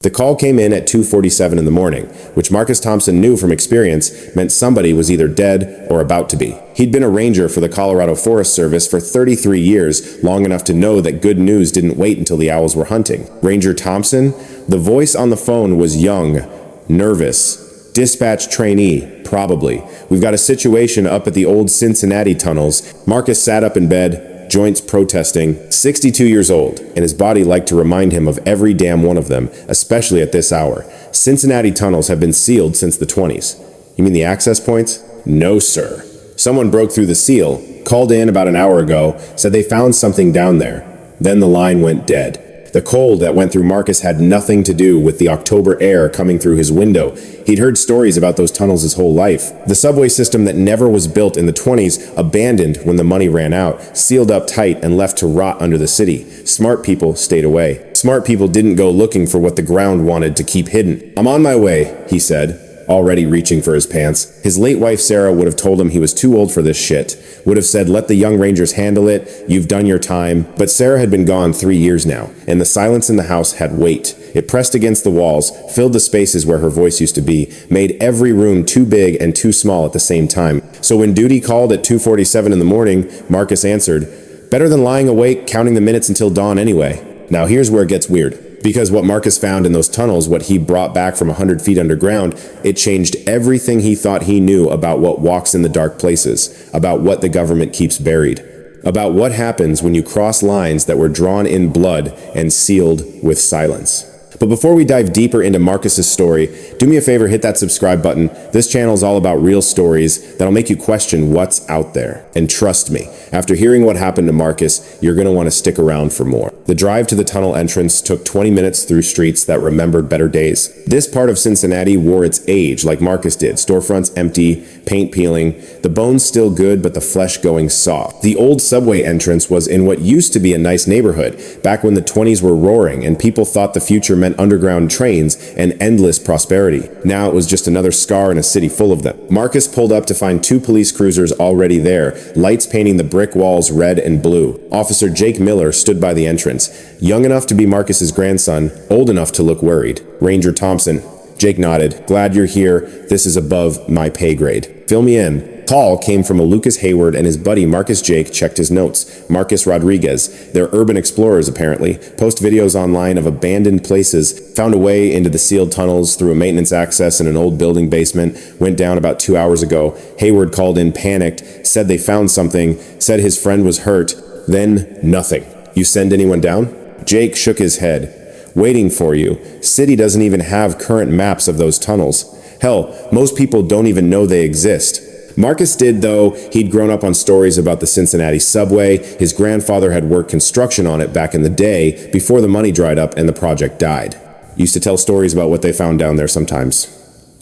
The call came in at 2:47 in the morning, which Marcus Thompson knew from experience meant somebody was either dead or about to be. He'd been a ranger for the Colorado Forest Service for 33 years, long enough to know that good news didn't wait until the owls were hunting. Ranger Thompson? The voice on the phone was young, nervous. Dispatch trainee, probably. We've got a situation up at the old Cincinnati tunnels. Marcus sat up in bed, joints protesting, 62 years old, and his body liked to remind him of every damn one of them, especially at this hour. Cincinnati tunnels have been sealed since the 20s. You mean the access points? No, sir. Someone broke through the seal, called in about an hour ago, said they found something down there. Then the line went dead. The cold that went through Marcus had nothing to do with the October air coming through his window. He'd heard stories about those tunnels his whole life. The subway system that never was built in the 20s, abandoned when the money ran out, sealed up tight and left to rot under the city. Smart people stayed away. Smart people didn't go looking for what the ground wanted to keep hidden. "I'm on my way," he said, already reaching for his pants. His late wife Sarah would have told him he was too old for this shit, would have said let the young rangers handle it, you've done your time. But Sarah had been gone 3 years now, and the silence in the house had weight. It pressed against the walls, filled the spaces where her voice used to be, made every room too big and too small at the same time. So when duty called at 2:47 in the morning, Marcus answered, "Better than lying awake counting the minutes until dawn anyway." Now here's where it gets weird. Because what Marcus found in those tunnels, what he brought back from 100 feet underground, it changed everything he thought he knew about what walks in the dark places, about what the government keeps buried, about what happens when you cross lines that were drawn in blood and sealed with silence. But before we dive deeper into Marcus's story, do me a favor, hit that subscribe button. This channel is all about real stories that'll make you question what's out there. And trust me, after hearing what happened to Marcus, you're going to want to stick around for more. The drive to the tunnel entrance took 20 minutes through streets that remembered better days. This part of Cincinnati wore its age like Marcus did. Storefronts empty, paint peeling, the bones still good but the flesh going soft. The old subway entrance was in what used to be a nice neighborhood, back when the 20s were roaring and people thought the future meant underground trains and endless prosperity. Now it was just another scar in a city full of them. Marcus pulled up to find 2 police cruisers already there, lights painting the brick walls red and blue. Officer Jake Miller stood by the entrance, young enough to be Marcus's grandson, old enough to look worried. Ranger Thompson. Jake nodded. "Glad you're here. This is above my pay grade. Fill me in." Call came from a Lucas Hayward, and his buddy Marcus Jake checked his notes. Marcus Rodriguez. They're urban explorers apparently. Post videos online of abandoned places. Found a way into the sealed tunnels through a maintenance access in an old building basement. Went down about 2 hours ago. Hayward called in panicked. Said they found something. Said his friend was hurt. Then nothing. "You send anyone down?" Jake shook his head. "Waiting for you. City doesn't even have current maps of those tunnels. Hell, most people don't even know they exist." Marcus did, though. He'd grown up on stories about the Cincinnati subway. His grandfather had worked construction on it back in the day, before the money dried up and the project died. Used to tell stories about what they found down there sometimes.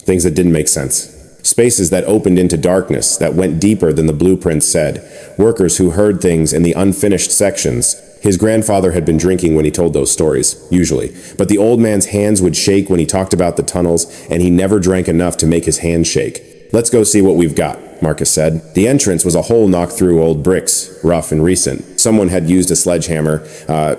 Things that didn't make sense. Spaces that opened into darkness, that went deeper than the blueprints said. Workers who heard things in the unfinished sections. His grandfather had been drinking when he told those stories, usually. But the old man's hands would shake when he talked about the tunnels, and he never drank enough to make his hands shake. "Let's go see what we've got," Marcus said. The entrance was a hole knocked through old bricks, rough and recent. Someone had used a sledgehammer,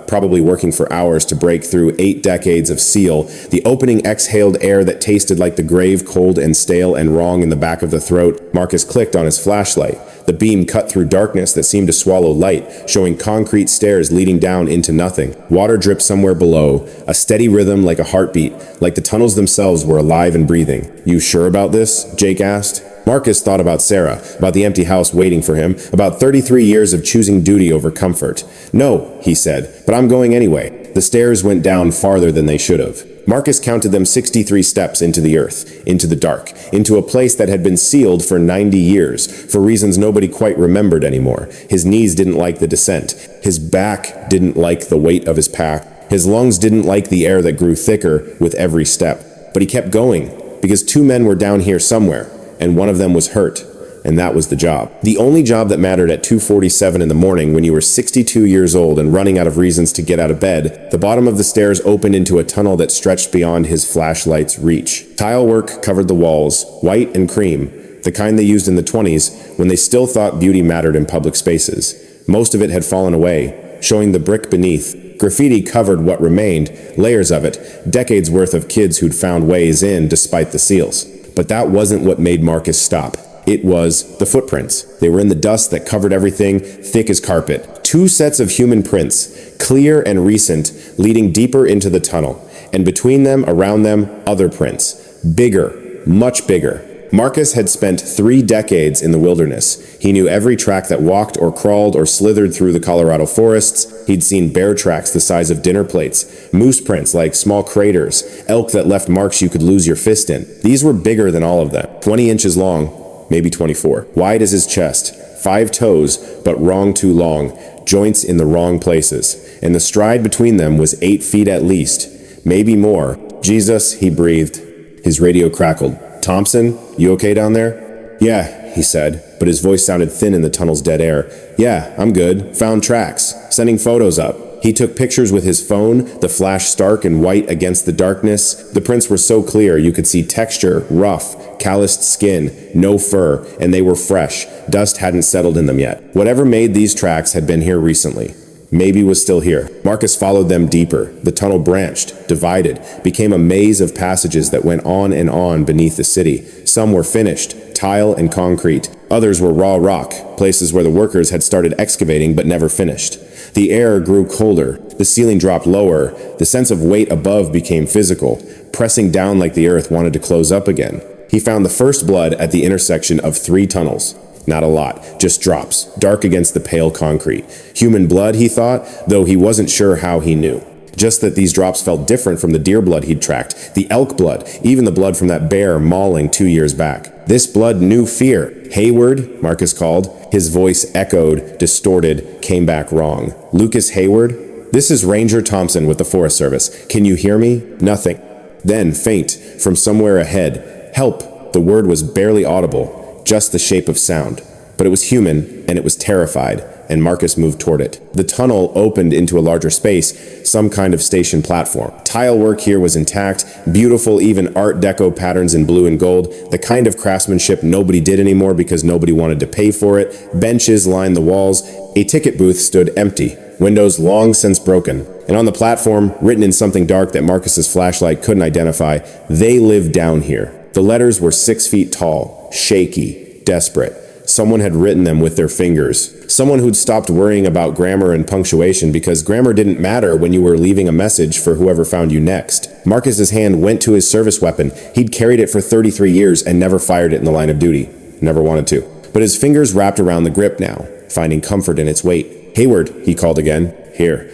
probably working for hours to break through 8 decades of seal. The opening exhaled air that tasted like the grave, cold and stale and wrong in the back of the throat. Marcus clicked on his flashlight. The beam cut through darkness that seemed to swallow light, showing concrete stairs leading down into nothing. Water dripped somewhere below, a steady rhythm like a heartbeat, like the tunnels themselves were alive and breathing. "You sure about this?" Jake asked. Marcus thought about Sarah, about the empty house waiting for him, about 33 years of choosing duty over comfort. "No," he said, "but I'm going anyway." The stairs went down farther than they should have. Marcus counted them 63 steps into the earth, into the dark, into a place that had been sealed for 90 years, for reasons nobody quite remembered anymore. His knees didn't like the descent. His back didn't like the weight of his pack. His lungs didn't like the air that grew thicker with every step. But he kept going, because 2 men were down here somewhere, and one of them was hurt. And that was the job. The only job that mattered at 2:47 in the morning when you were 62 years old and running out of reasons to get out of bed. The bottom of the stairs opened into a tunnel that stretched beyond his flashlight's reach. Tile work covered the walls, white and cream, the kind they used in the 20s when they still thought beauty mattered in public spaces. Most of it had fallen away, showing the brick beneath, Graffiti covered what remained, layers of it, decades worth of kids who'd found ways in despite the seals. But that wasn't what made Marcus stop. It was the footprints. They were in the dust that covered everything, thick as carpet. 2 sets of human prints, clear and recent, leading deeper into the tunnel. And between them, around them, other prints. Bigger, much bigger. Marcus had spent 3 decades in the wilderness. He knew every track that walked or crawled or slithered through the Colorado forests. He'd seen bear tracks the size of dinner plates, moose prints like small craters, elk that left marks you could lose your fist in. These were bigger than all of them, 20 inches long, maybe 24. Wide as his chest, 5 toes, but wrong too long, joints in the wrong places. And the stride between them was 8 feet at least, maybe more. Jesus, he breathed. His radio crackled. Thompson, you okay down there? Yeah, he said, but his voice sounded thin in the tunnel's dead air. Yeah, I'm good. Found tracks. Sending photos up. He took pictures with his phone, the flash stark and white against the darkness. The prints were so clear you could see texture, rough, calloused skin, no fur, and they were fresh. Dust hadn't settled in them yet. Whatever made these tracks had been here recently. Maybe was still here. Marcus followed them deeper. The tunnel branched, divided, became a maze of passages that went on and on beneath the city. Some were finished, tile and concrete. Others were raw rock, places where the workers had started excavating but never finished. The air grew colder. The ceiling dropped lower. The sense of weight above became physical, pressing down like the earth wanted to close up again. He found the first blood at the intersection of 3 tunnels. Not a lot, just drops, dark against the pale concrete. Human blood, he thought, though he wasn't sure how he knew. Just that these drops felt different from the deer blood he'd tracked, the elk blood, even the blood from that bear mauling 2 years back. This blood knew fear. Hayward, Marcus called. His voice echoed, distorted, came back wrong. Lucas Hayward? This is Ranger Thompson with the Forest Service. Can you hear me? Nothing. Then, faint, from somewhere ahead. Help! The word was barely audible. Just the shape of sound. But it was human, and it was terrified, and Marcus moved toward it. The tunnel opened into a larger space, some kind of station platform. Tile work here was intact, beautiful even Art Deco patterns in blue and gold, the kind of craftsmanship nobody did anymore because nobody wanted to pay for it. Benches lined the walls. A ticket booth stood empty, windows long since broken. And on the platform, written in something dark that Marcus's flashlight couldn't identify, "They live down here." The letters were 6 feet tall, shaky, desperate. Someone had written them with their fingers. Someone who'd stopped worrying about grammar and punctuation because grammar didn't matter when you were leaving a message for whoever found you next. Marcus's hand went to his service weapon. He'd carried it for 33 years and never fired it in the line of duty. Never wanted to. But his fingers wrapped around the grip now, finding comfort in its weight. "Hayward," he called again. "Here."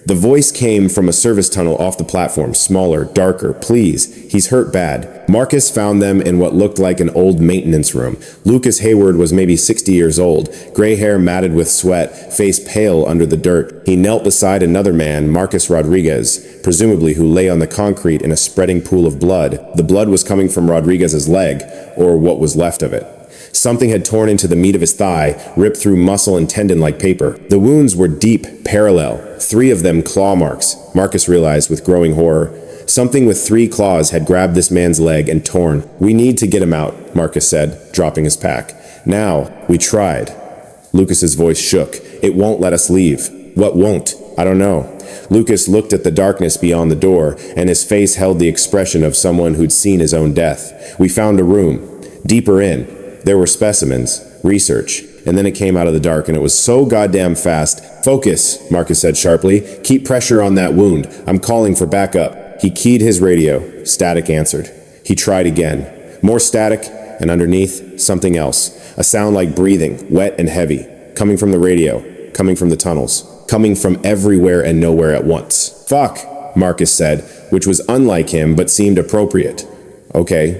The voice came from a service tunnel off the platform, smaller, darker. "Please, he's hurt bad." Marcus found them in what looked like an old maintenance room. Lucas Hayward was maybe 60 years old, gray hair matted with sweat, face pale under the dirt. He knelt beside another man, Marcus Rodriguez, presumably who lay on the concrete in a spreading pool of blood. The blood was coming from Rodriguez's leg, or what was left of it. Something had torn into the meat of his thigh, ripped through muscle and tendon like paper. The wounds were deep, parallel, 3 of them claw marks, Marcus realized with growing horror. Something with 3 claws had grabbed this man's leg and torn. "We need to get him out," Marcus said, dropping his pack. "Now, we tried." Lucas's voice shook. "It won't let us leave." "What won't?" "I don't know." Lucas looked at the darkness beyond the door, and his face held the expression of someone who'd seen his own death. "We found a room. Deeper in. There were specimens, research, and then it came out of the dark, and it was so goddamn fast." "Focus," Marcus said sharply. "Keep pressure on that wound. I'm calling for backup." He keyed his radio. Static answered. He tried again. More static, and underneath, something else. A sound like breathing, wet and heavy, coming from the radio, coming from the tunnels, coming from everywhere and nowhere at once. "Fuck," Marcus said, which was unlike him but seemed appropriate. "Okay.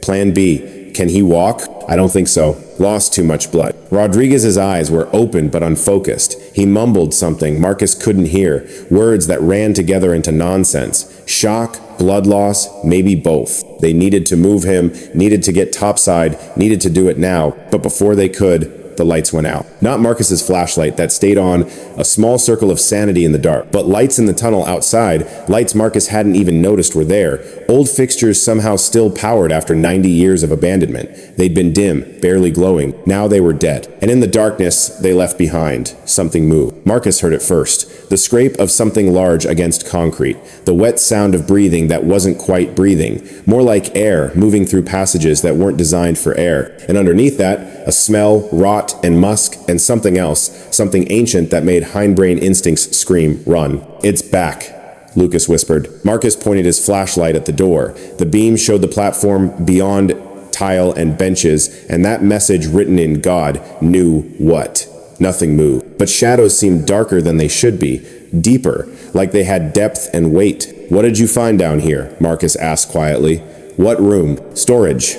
Plan B. Can he walk?" "I don't think so. Lost too much blood." Rodriguez's eyes were open but unfocused. He mumbled something Marcus couldn't hear, words that ran together into nonsense. Shock, blood loss, maybe both. They needed to move him, needed to get topside, needed to do it now, but before they could, the lights went out. Not Marcus's flashlight that stayed on a small circle of sanity in the dark, but lights in the tunnel outside, lights Marcus hadn't even noticed were there. Old fixtures somehow still powered after 90 years of abandonment. They'd been dim, barely glowing. Now they were dead. And in the darkness they left behind, something moved. Marcus heard it first. The scrape of something large against concrete. The wet sound of breathing that wasn't quite breathing. More like air moving through passages that weren't designed for air. And underneath that, a smell, rot and musk, and something else. Something ancient that made hindbrain instincts scream, run. It's back, Lucas whispered. Marcus pointed his flashlight at the door. The beam showed the platform beyond tile and benches, and that message written in God knew what. Nothing moved. But shadows seemed darker than they should be. Deeper, like they had depth and weight. What did you find down here? Marcus asked quietly. What room? Storage.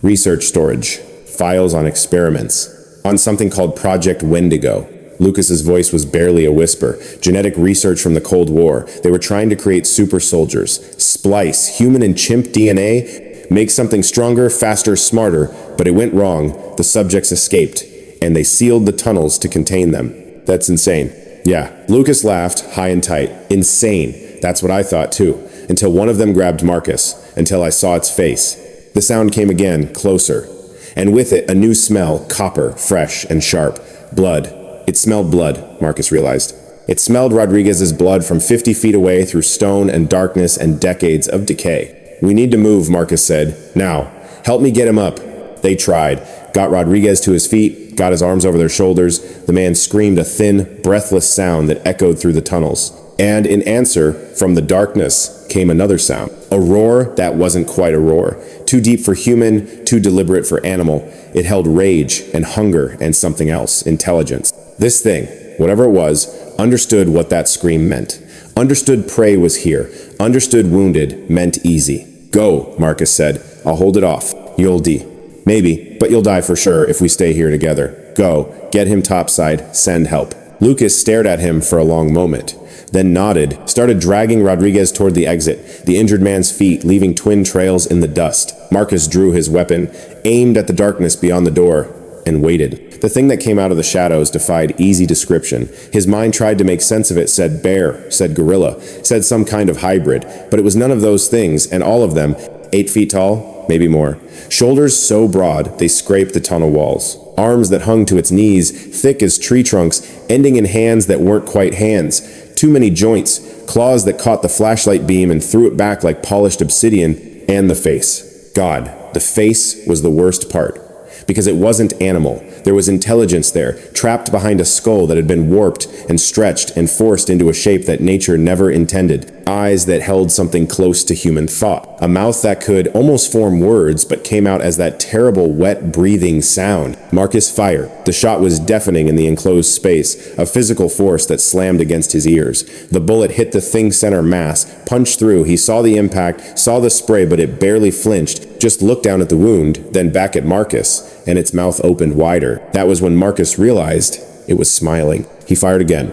Research storage. Files on experiments. On something called Project Wendigo. Lucas's voice was barely a whisper. Genetic research from the Cold War. They were trying to create super soldiers. Splice human and chimp DNA. Make something stronger, faster, smarter. But it went wrong. The subjects escaped. And they sealed the tunnels to contain them. That's insane. Yeah. Lucas laughed, high and tight. Insane. That's what I thought too. Until one of them grabbed Marcus. Until I saw its face. The sound came again, closer. And with it, a new smell, copper, fresh and sharp. Blood. It smelled blood, Marcus realized. It smelled Rodriguez's blood from 50 feet away through stone and darkness and decades of decay. We need to move, Marcus said. Now. Help me get him up. They tried. Got Rodriguez to his feet, got his arms over their shoulders. The man screamed a thin, breathless sound that echoed through the tunnels. And in answer, from the darkness, came another sound. A roar that wasn't quite a roar. Too deep for human, too deliberate for animal. It held rage and hunger and something else, intelligence. This thing, whatever it was, understood what that scream meant. Understood prey was here. Understood wounded meant easy. Go, Marcus said. I'll hold it off. You'll D. Maybe, but you'll die for sure if we stay here together. Go, get him topside, send help. Lucas stared at him for a long moment, then nodded, started dragging Rodriguez toward the exit, the injured man's feet leaving twin trails in the dust. Marcus drew his weapon, aimed at the darkness beyond the door, and waited. The thing that came out of the shadows defied easy description. His mind tried to make sense of it, said bear, said gorilla, said some kind of hybrid, but it was none of those things, and all of them, 8 feet tall, maybe more. Shoulders so broad, they scraped the tunnel walls. Arms that hung to its knees, thick as tree trunks, ending in hands that weren't quite hands. Too many joints, claws that caught the flashlight beam and threw it back like polished obsidian, and the face. God, the face was the worst part. Because it wasn't animal. There was intelligence there, trapped behind a skull that had been warped and stretched and forced into a shape that nature never intended. Eyes that held something close to human thought. A mouth that could almost form words but came out as that terrible wet breathing sound. Marcus fired. The shot was deafening in the enclosed space, a physical force that slammed against his ears. The bullet hit the thing's center mass, punched through. He saw the impact, saw the spray, but it barely flinched. Just looked down at the wound, then back at Marcus, and its mouth opened wider. That was when Marcus realized it was smiling. He fired again,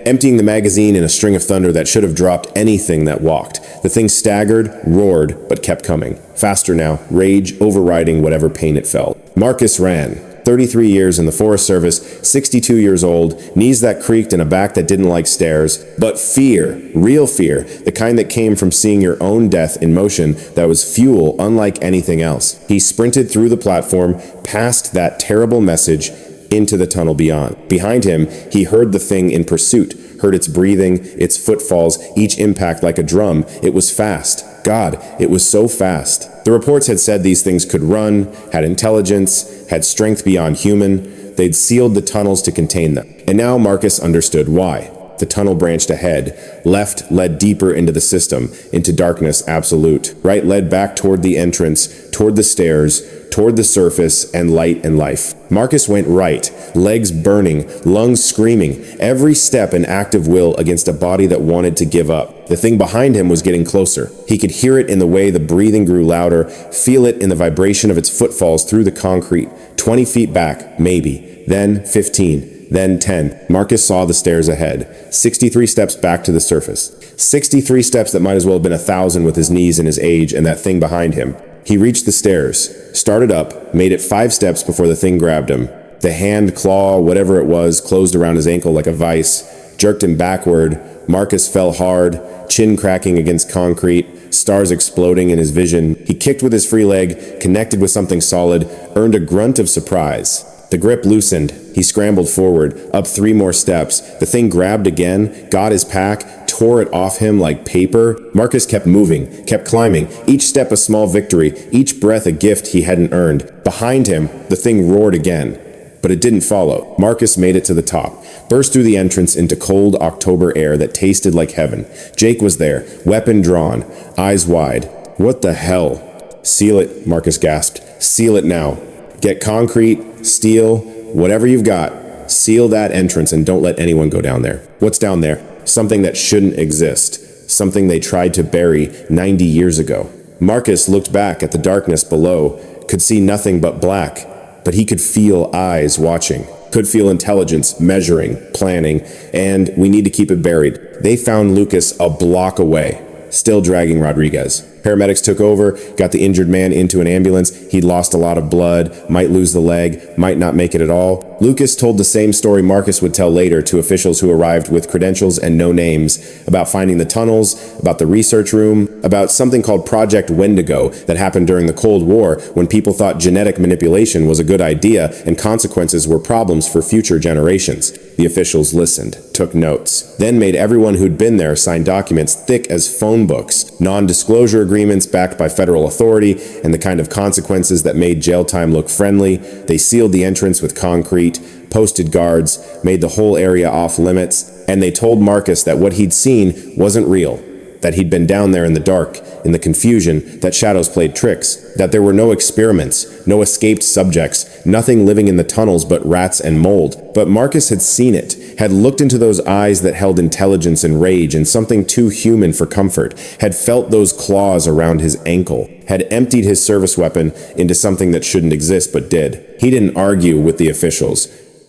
emptying the magazine in a string of thunder that should have dropped anything that walked. The thing staggered, roared, but kept coming. Faster now, rage overriding whatever pain it felt. Marcus ran. 33 years in the Forest Service, 62 years old, knees that creaked and a back that didn't like stairs. But fear, real fear, the kind that came from seeing your own death in motion, that was fuel unlike anything else. He sprinted through the platform, past that terrible message, into the tunnel beyond. Behind him, he heard the thing in pursuit, heard its breathing, its footfalls, each impact like a drum. It was fast. God, it was so fast. The reports had said these things could run, had intelligence, had strength beyond human. They'd sealed the tunnels to contain them. And now Marcus understood why. The tunnel branched ahead. Left led deeper into the system, into darkness absolute. Right led back toward the entrance, toward the stairs, toward the surface and light and life. Marcus went right, legs burning, lungs screaming, every step an act of will against a body that wanted to give up. The thing behind him was getting closer. He could hear it in the way the breathing grew louder, feel it in the vibration of its footfalls through the concrete. 20 feet back, maybe, then 15, then 10. Marcus saw the stairs ahead, 63 steps back to the surface. 63 steps that might as well have been 1,000 with his knees and his age and that thing behind him. He reached the stairs, started up, made it 5 steps before the thing grabbed him. The hand, claw, whatever it was, closed around his ankle like a vice, jerked him backward. Marcus fell hard, chin cracking against concrete, stars exploding in his vision. He kicked with his free leg, connected with something solid, earned a grunt of surprise. The grip loosened. He scrambled forward, up 3 more steps. The thing grabbed again, got his pack, tore it off him like paper. Marcus kept moving, kept climbing, each step a small victory, each breath a gift he hadn't earned. Behind him, the thing roared again. But it didn't follow. Marcus made it to the top, burst through the entrance into cold October air that tasted like heaven. Jake was there, weapon drawn, eyes wide. What the hell? Seal it, Marcus gasped. Seal it now. Get concrete, steel, whatever you've got. Seal that entrance and don't let anyone go down there. What's down there? Something that shouldn't exist. Something they tried to bury 90 years ago. Marcus looked back at the darkness below, could see nothing but black. But he could feel eyes watching, could feel intelligence measuring, planning, and we need to keep it buried. They found Lucas a block away, still dragging Rodriguez. Paramedics took over, got the injured man into an ambulance. He'd lost a lot of blood, might lose the leg, might not make it at all. Lucas told the same story Marcus would tell later to officials who arrived with credentials and no names, about finding the tunnels, about the research room, about something called Project Wendigo that happened during the Cold War when people thought genetic manipulation was a good idea and consequences were problems for future generations. The officials listened, took notes, then made everyone who'd been there sign documents thick as phone books, non-disclosure agreements backed by federal authority, and the kind of consequences that made jail time look friendly. They sealed the entrance with concrete, posted guards, made the whole area off limits, and they told Marcus that what he'd seen wasn't real, that he'd been down there in the dark, in the confusion, that shadows played tricks, that there were no experiments, no escaped subjects, nothing living in the tunnels but rats and mold. But Marcus had seen it, had looked into those eyes that held intelligence and rage and something too human for comfort, had felt those claws around his ankle, had emptied his service weapon into something that shouldn't exist but did. He didn't argue with the officials,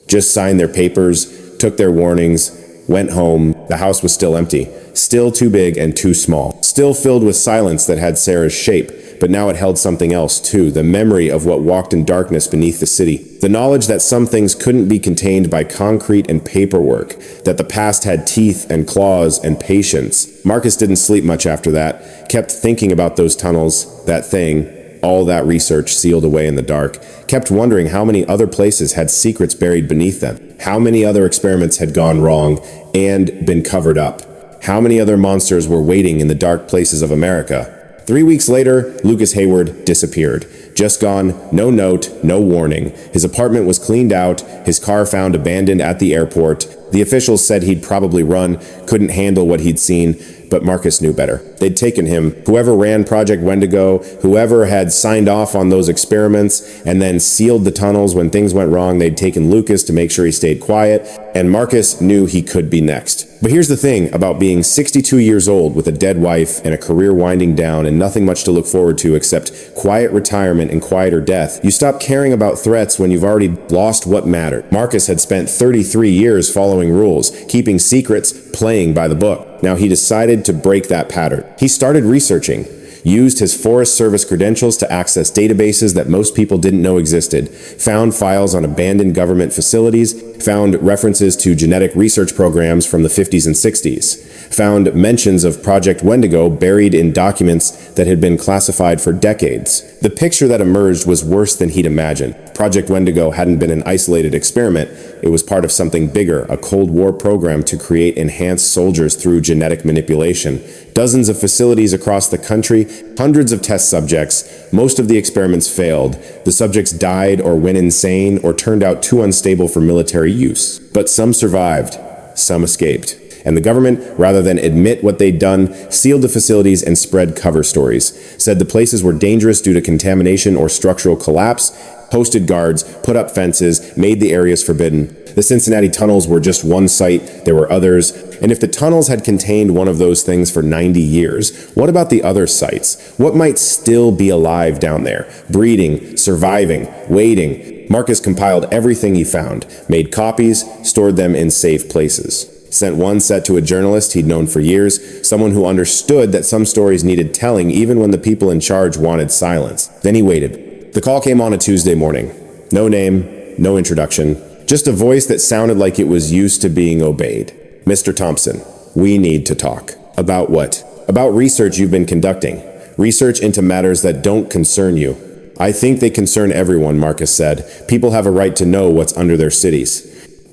just signed their papers, took their warnings, went home. The house was still empty, still too big and too small, still filled with silence that had Sarah's shape, but now it held something else too, the memory of what walked in darkness beneath the city, the knowledge that some things couldn't be contained by concrete and paperwork, that the past had teeth and claws and patience. Marcus didn't sleep much after that, kept thinking about those tunnels, that thing, all that research sealed away in the dark, kept wondering how many other places had secrets buried beneath them, how many other experiments had gone wrong and been covered up, how many other monsters were waiting in the dark places of America. 3 weeks later, Lucas Hayward disappeared. Just gone, no note, no warning. His apartment was cleaned out, his car found abandoned at the airport. The officials said he'd probably run, couldn't handle what he'd seen, but Marcus knew better. They'd taken him, whoever ran Project Wendigo, whoever had signed off on those experiments and then sealed the tunnels when things went wrong, they'd taken Lucas to make sure he stayed quiet, and Marcus knew he could be next. But here's the thing about being 62 years old with a dead wife and a career winding down and nothing much to look forward to except quiet retirement and quieter death. You stop caring about threats when you've already lost what mattered. Marcus had spent 33 years following rules, keeping secrets, playing by the book. Now he decided to break that pattern. He started researching, used his Forest Service credentials to access databases that most people didn't know existed, found files on abandoned government facilities, found references to genetic research programs from the 50s and 60s, found mentions of Project Wendigo buried in documents that had been classified for decades. The picture that emerged was worse than he'd imagined. Project Wendigo hadn't been an isolated experiment. It was part of something bigger, a Cold War program to create enhanced soldiers through genetic manipulation. Dozens of facilities across the country, hundreds of test subjects. Most of the experiments failed. The subjects died or went insane or turned out too unstable for military use. But some survived, some escaped. And the government, rather than admit what they'd done, sealed the facilities and spread cover stories, said the places were dangerous due to contamination or structural collapse, posted guards, put up fences, made the areas forbidden. The Cincinnati tunnels were just one site, there were others, and if the tunnels had contained one of those things for 90 years, what about the other sites? What might still be alive down there, breeding, surviving, waiting? Marcus compiled everything he found, made copies, stored them in safe places. Sent one set to a journalist he'd known for years, someone who understood that some stories needed telling even when the people in charge wanted silence. Then he waited. The call came on a Tuesday morning. No name, no introduction, just a voice that sounded like it was used to being obeyed. "Mr. Thompson, we need to talk." "About what?" "About research you've been conducting. Research into matters that don't concern you." "I think they concern everyone," Marcus said. "People have a right to know what's under their cities."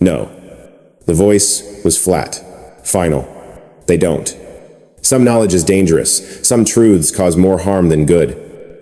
"No." The voice was flat, final. "They don't. Some knowledge is dangerous. Some truths cause more harm than good.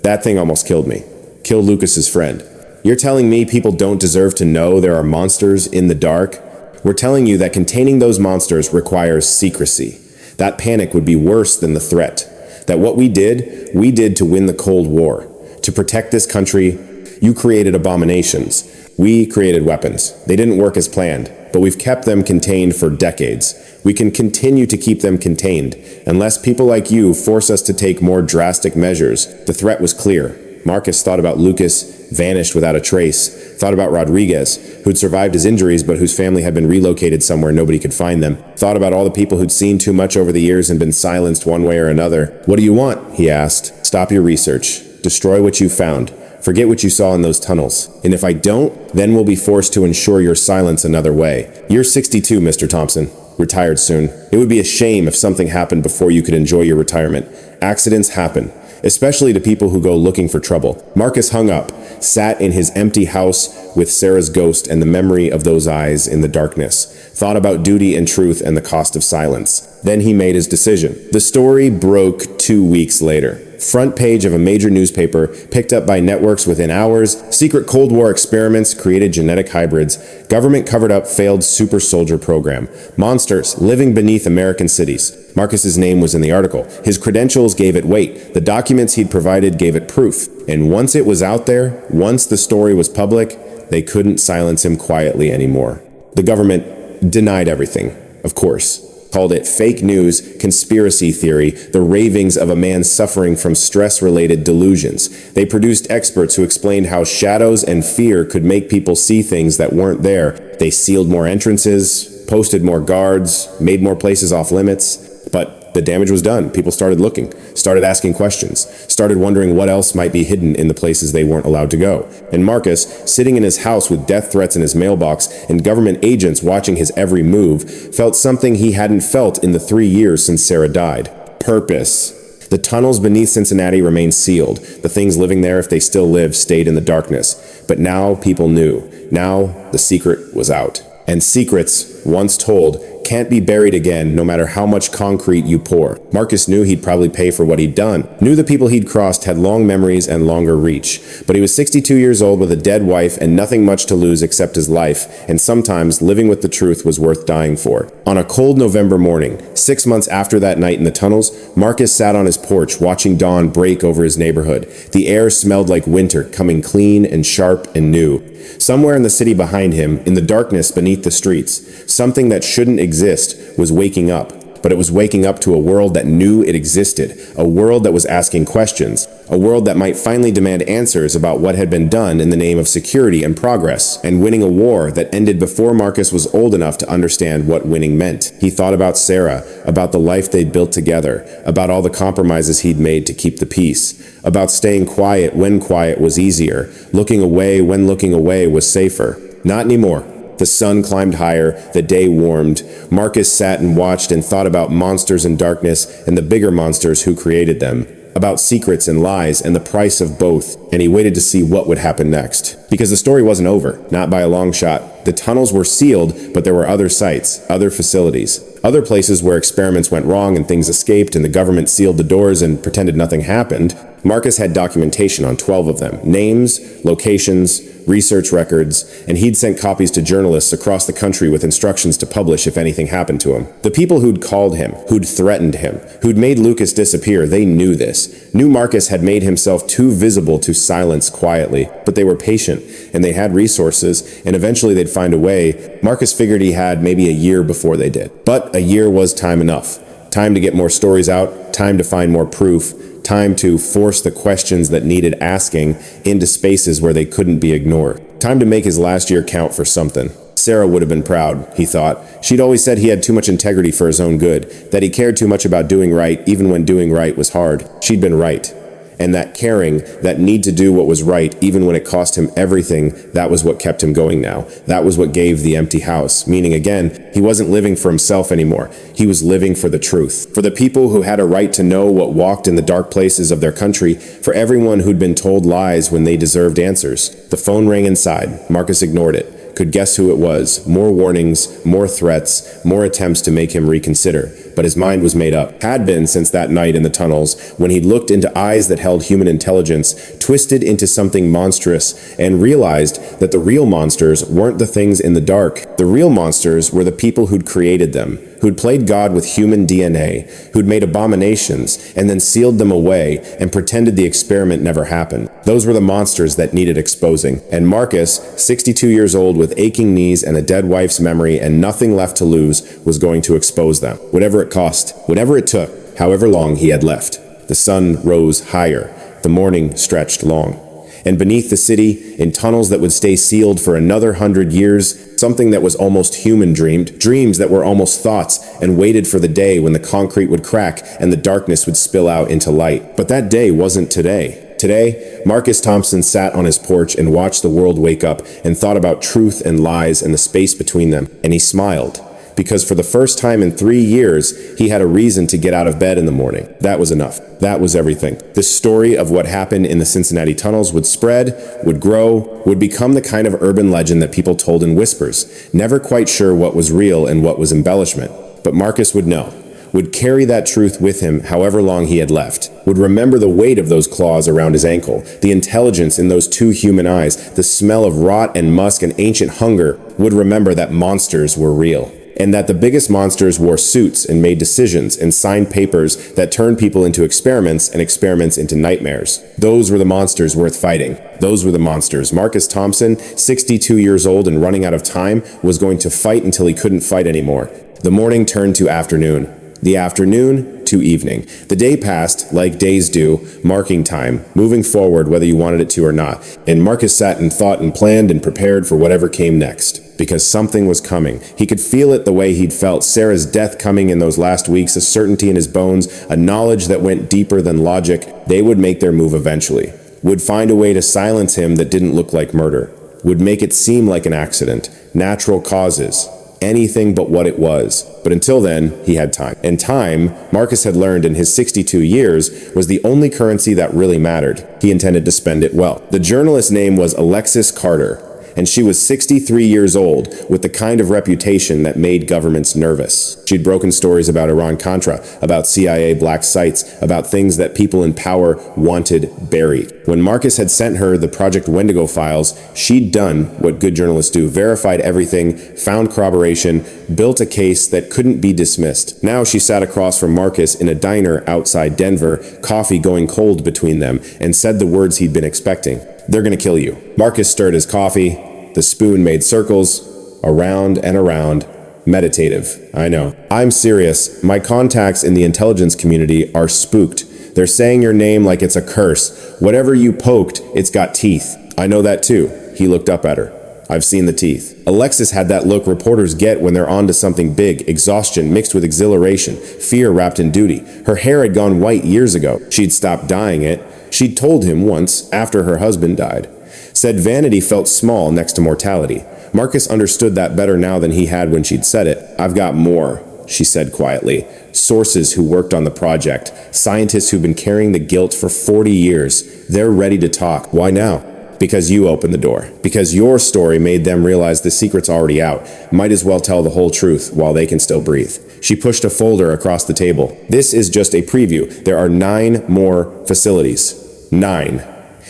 That thing almost killed me. Killed Lucas's friend. You're telling me people don't deserve to know there are monsters in the dark? We're telling you that containing those monsters requires secrecy. That panic would be worse than the threat. That what we did to win the Cold War. To protect this country, you created abominations. We created weapons. They didn't work as planned, but we've kept them contained for decades. We can continue to keep them contained, unless people like you force us to take more drastic measures. The threat was clear. Marcus thought about Lucas, vanished without a trace. Thought about Rodriguez, who'd survived his injuries but whose family had been relocated somewhere nobody could find them. Thought about all the people who'd seen too much over the years and been silenced one way or another. "What do you want?" he asked. "Stop your research. Destroy what you found. Forget what you saw in those tunnels. And if I don't, then we'll be forced to ensure your silence another way. You're 62, Mr. Thompson. Retired soon. It would be a shame if something happened before you could enjoy your retirement. Accidents happen, especially to people who go looking for trouble." Marcus hung up, sat in his empty house with Sarah's ghost and the memory of those eyes in the darkness, thought about duty and truth and the cost of silence. Then he made his decision. The story broke 2 weeks later. Front page of a major newspaper, picked up by networks within hours. Secret Cold War experiments created genetic hybrids. Government covered up failed super soldier program. Monsters living beneath American cities. Marcus's name was in the article. His credentials gave it weight. The documents he'd provided gave it proof. And once it was out there, once the story was public, they couldn't silence him quietly anymore. The government denied everything, of course. Called it fake news, conspiracy theory, the ravings of a man suffering from stress-related delusions. They produced experts who explained how shadows and fear could make people see things that weren't there. They sealed more entrances, posted more guards, made more places off limits. But the damage was done. People started looking, started asking questions, started wondering what else might be hidden in the places they weren't allowed to go. And Marcus, sitting in his house with death threats in his mailbox and government agents watching his every move, felt something he hadn't felt in the 3 years since Sarah died. Purpose. The tunnels beneath Cincinnati remained sealed. The things living there, if they still lived, stayed in the darkness. But now people knew. Now the secret was out. And secrets, once told, can't be buried again no matter how much concrete you pour. Marcus knew he'd probably pay for what he'd done, knew the people he'd crossed had long memories and longer reach. But he was 62 years old with a dead wife and nothing much to lose except his life, and sometimes living with the truth was worth dying for. On a cold November morning, 6 months after that night in the tunnels, Marcus sat on his porch watching dawn break over his neighborhood. The air smelled like winter, coming clean and sharp and new. Somewhere in the city behind him, in the darkness beneath the streets, something that shouldn't exist was waking up. But it was waking up to a world that knew it existed, a world that was asking questions, a world that might finally demand answers about what had been done in the name of security and progress, and winning a war that ended before Marcus was old enough to understand what winning meant. He thought about Sarah, about the life they'd built together, about all the compromises he'd made to keep the peace, about staying quiet when quiet was easier, looking away when looking away was safer. Not anymore. The sun climbed higher, the day warmed. Marcus sat and watched and thought about monsters and darkness and the bigger monsters who created them, about secrets and lies and the price of both, and he waited to see what would happen next. Because the story wasn't over, not by a long shot. The tunnels were sealed, but there were other sites, other facilities, other places where experiments went wrong and things escaped and the government sealed the doors and pretended nothing happened. Marcus had documentation on 12 of them, names, locations, research records, and he'd sent copies to journalists across the country with instructions to publish if anything happened to him. The people who'd called him, who'd threatened him, who'd made Lucas disappear, they knew this. Knew Marcus had made himself too visible to silence quietly, but they were patient, and they had resources, and eventually they'd find a way. Marcus figured he had maybe a year before they did. But a year was time enough. Time to get more stories out, time to find more proof, time to force the questions that needed asking into spaces where they couldn't be ignored. Time to make his last year count for something. Sarah would have been proud, he thought. She'd always said he had too much integrity for his own good, that he cared too much about doing right even when doing right was hard. She'd been right. And that caring, that need to do what was right, even when it cost him everything, that was what kept him going now. That was what gave the empty house. Meaning again, he wasn't living for himself anymore. He was living for the truth. For the people who had a right to know what walked in the dark places of their country. For everyone who'd been told lies when they deserved answers. The phone rang inside. Marcus ignored it. Could guess who it was. More warnings, more threats, more attempts to make him reconsider. But his mind was made up. Had been since that night in the tunnels, when he looked into eyes that held human intelligence, twisted into something monstrous, and realized that the real monsters weren't the things in the dark. The real monsters were the people who'd created them, who'd played God with human DNA, who'd made abominations, and then sealed them away and pretended the experiment never happened. Those were the monsters that needed exposing. And Marcus, 62 years old with aching knees and a dead wife's memory and nothing left to lose, was going to expose them. Whatever it cost, whatever it took, however long he had left. The sun rose higher. The morning stretched long. And beneath the city, in tunnels that would stay sealed for another 100 years, something that was almost human dreamed, dreams that were almost thoughts, and waited for the day when the concrete would crack and the darkness would spill out into light. But that day wasn't today. Today, Marcus Thompson sat on his porch and watched the world wake up and thought about truth and lies and the space between them, and he smiled. Because for the first time in 3 years, he had a reason to get out of bed in the morning. That was enough. That was everything. This story of what happened in the Cincinnati tunnels would spread, would grow, would become the kind of urban legend that people told in whispers, never quite sure what was real and what was embellishment. But Marcus would know, would carry that truth with him however long he had left, would remember the weight of those claws around his ankle, the intelligence in those two human eyes, the smell of rot and musk and ancient hunger, would remember that monsters were real. And that the biggest monsters wore suits and made decisions and signed papers that turned people into experiments and experiments into nightmares. Those were the monsters worth fighting. Those were the monsters. Marcus Thompson, 62 years old and running out of time, was going to fight until he couldn't fight anymore. The morning turned to afternoon. The afternoon to evening. The day passed, like days do, marking time, moving forward whether you wanted it to or not. And Marcus sat and thought and planned and prepared for whatever came next. Because something was coming. He could feel it the way he'd felt Sarah's death coming in those last weeks, a certainty in his bones, a knowledge that went deeper than logic. They would make their move eventually. Would find a way to silence him that didn't look like murder. Would make it seem like an accident. Natural causes. Anything but what it was. But until then, he had time. And time, Marcus had learned in his 62 years, was the only currency that really mattered. He intended to spend it well. The journalist's name was Alexis Carter, and she was 63 years old with the kind of reputation that made governments nervous. She'd broken stories about Iran-Contra, about CIA black sites, about things that people in power wanted buried. When Marcus had sent her the Project Wendigo files, she'd done what good journalists do, verified everything, found corroboration, built a case that couldn't be dismissed. Now she sat across from Marcus in a diner outside Denver, coffee going cold between them, and said the words he'd been expecting. "They're gonna kill you." Marcus stirred his coffee. The spoon made circles, around and around. Meditative, I know. "I'm serious. My contacts in the intelligence community are spooked. They're saying your name like it's a curse. Whatever you poked, it's got teeth." "I know that too." He looked up at her. "I've seen the teeth." Alexis had that look reporters get when they're onto something big, exhaustion mixed with exhilaration, fear wrapped in duty. Her hair had gone white years ago. She'd stopped dyeing it. She'd told him once, after her husband died. Said vanity felt small next to mortality. Marcus understood that better now than he had when she'd said it. "I've got more," she said quietly. "Sources who worked on the project. Scientists who've been carrying the guilt for 40 years. They're ready to talk." "Why now?" "Because you opened the door. Because your story made them realize the secret's already out. Might as well tell the whole truth while they can still breathe." She pushed a folder across the table. "This is just a preview. There are 9 more facilities. 9.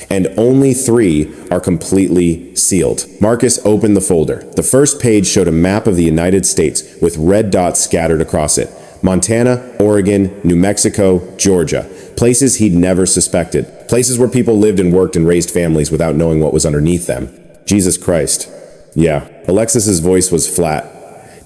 And only 3 are completely sealed." Marcus opened the folder. The first page showed a map of the United States with red dots scattered across it. Montana, Oregon, New Mexico, Georgia. Places he'd never suspected. Places where people lived and worked and raised families without knowing what was underneath them. Jesus Christ. Yeah, Alexis's voice was flat.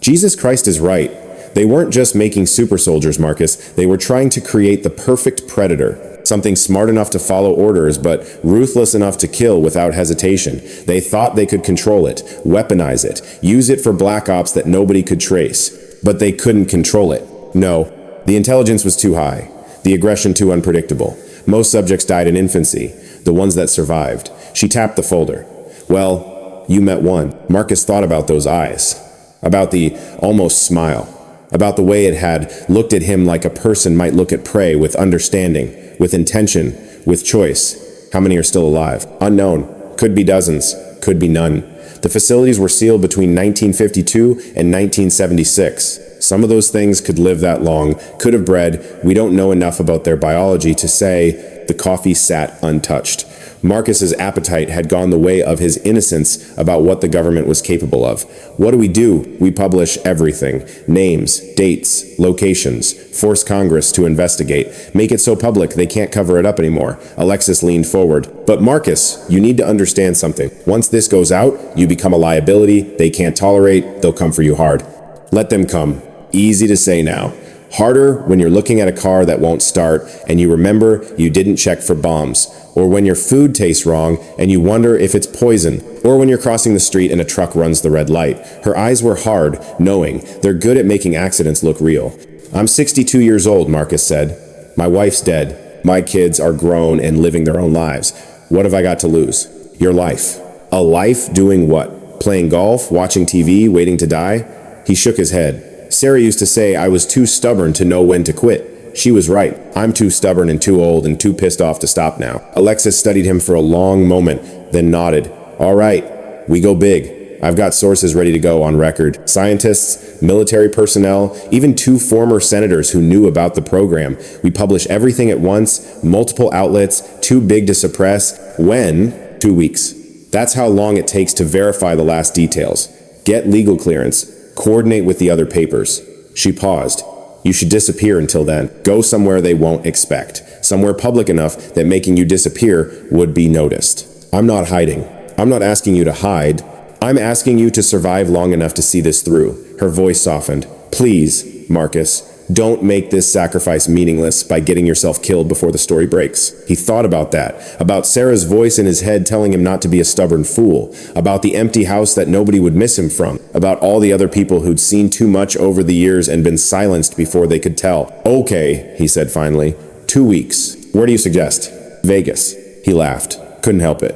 Jesus Christ is right. They weren't just making super soldiers, Marcus. They were trying to create the perfect predator. Something smart enough to follow orders, but ruthless enough to kill without hesitation. They thought they could control it, weaponize it, use it for black ops that nobody could trace. But they couldn't control it. No, the intelligence was too high, the aggression too unpredictable. Most subjects died in infancy, the ones that survived. She tapped the folder. Well, you met one. Marcus thought about those eyes, about the almost smile, about the way it had looked at him like a person might look at prey, with understanding, with intention, with choice. How many are still alive? Unknown. Could be dozens. Could be none. The facilities were sealed between 1952 and 1976. Some of those things could live that long, could have bred. We don't know enough about their biology to say the coffee sat untouched. Marcus's appetite had gone the way of his innocence about what the government was capable of. What do? We publish everything. Names, dates, locations, force Congress to investigate. Make it so public they can't cover it up anymore. Alexis leaned forward. But Marcus, you need to understand something. Once this goes out, you become a liability they can't tolerate. They'll come for you hard. Let them come. Easy to say now. Harder when you're looking at a car that won't start and you remember you didn't check for bombs, or when your food tastes wrong and you wonder if it's poison, or when you're crossing the street and a truck runs the red light. Her eyes were hard, knowing. They're good at making accidents look real. I'm 62 years old, Marcus said. My wife's dead. My kids are grown and living their own lives. What have I got to lose? Your life. A life doing what? Playing golf, watching TV, waiting to die? He shook his head. Sarah used to say I was too stubborn to know when to quit. She was right. I'm too stubborn and too old and too pissed off to stop now. Alexis studied him for a long moment, then nodded. All right, we go big. I've got sources ready to go on record. Scientists, military personnel, even 2 former senators who knew about the program. We publish everything at once, multiple outlets, too big to suppress. When? 2 weeks. That's how long it takes to verify the last details. Get legal clearance. Coordinate with the other papers. She paused. You should disappear until then. Go somewhere they won't expect. Somewhere public enough that making you disappear would be noticed. I'm not hiding. I'm not asking you to hide. I'm asking you to survive long enough to see this through. Her voice softened. Please, Marcus, don't make this sacrifice meaningless by getting yourself killed before the story breaks. He thought about that, about Sarah's voice in his head telling him not to be a stubborn fool, about the empty house that nobody would miss him from, about all the other people who'd seen too much over the years and been silenced before they could tell. Okay, he said finally. 2 weeks. Where do you suggest? Vegas. He laughed. Couldn't help it.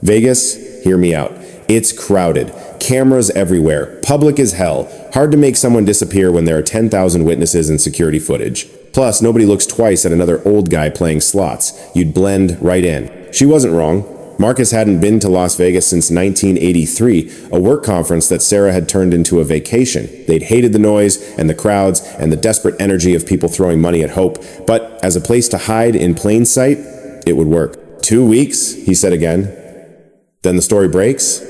Vegas? Hear me out. It's crowded. Cameras everywhere. Public as hell. Hard to make someone disappear when there are 10,000 witnesses and security footage. Plus, nobody looks twice at another old guy playing slots. You'd blend right in. She wasn't wrong. Marcus hadn't been to Las Vegas since 1983, a work conference that Sarah had turned into a vacation. They'd hated the noise and the crowds and the desperate energy of people throwing money at hope. But as a place to hide in plain sight, it would work. 2 weeks, he said again. Then the story breaks.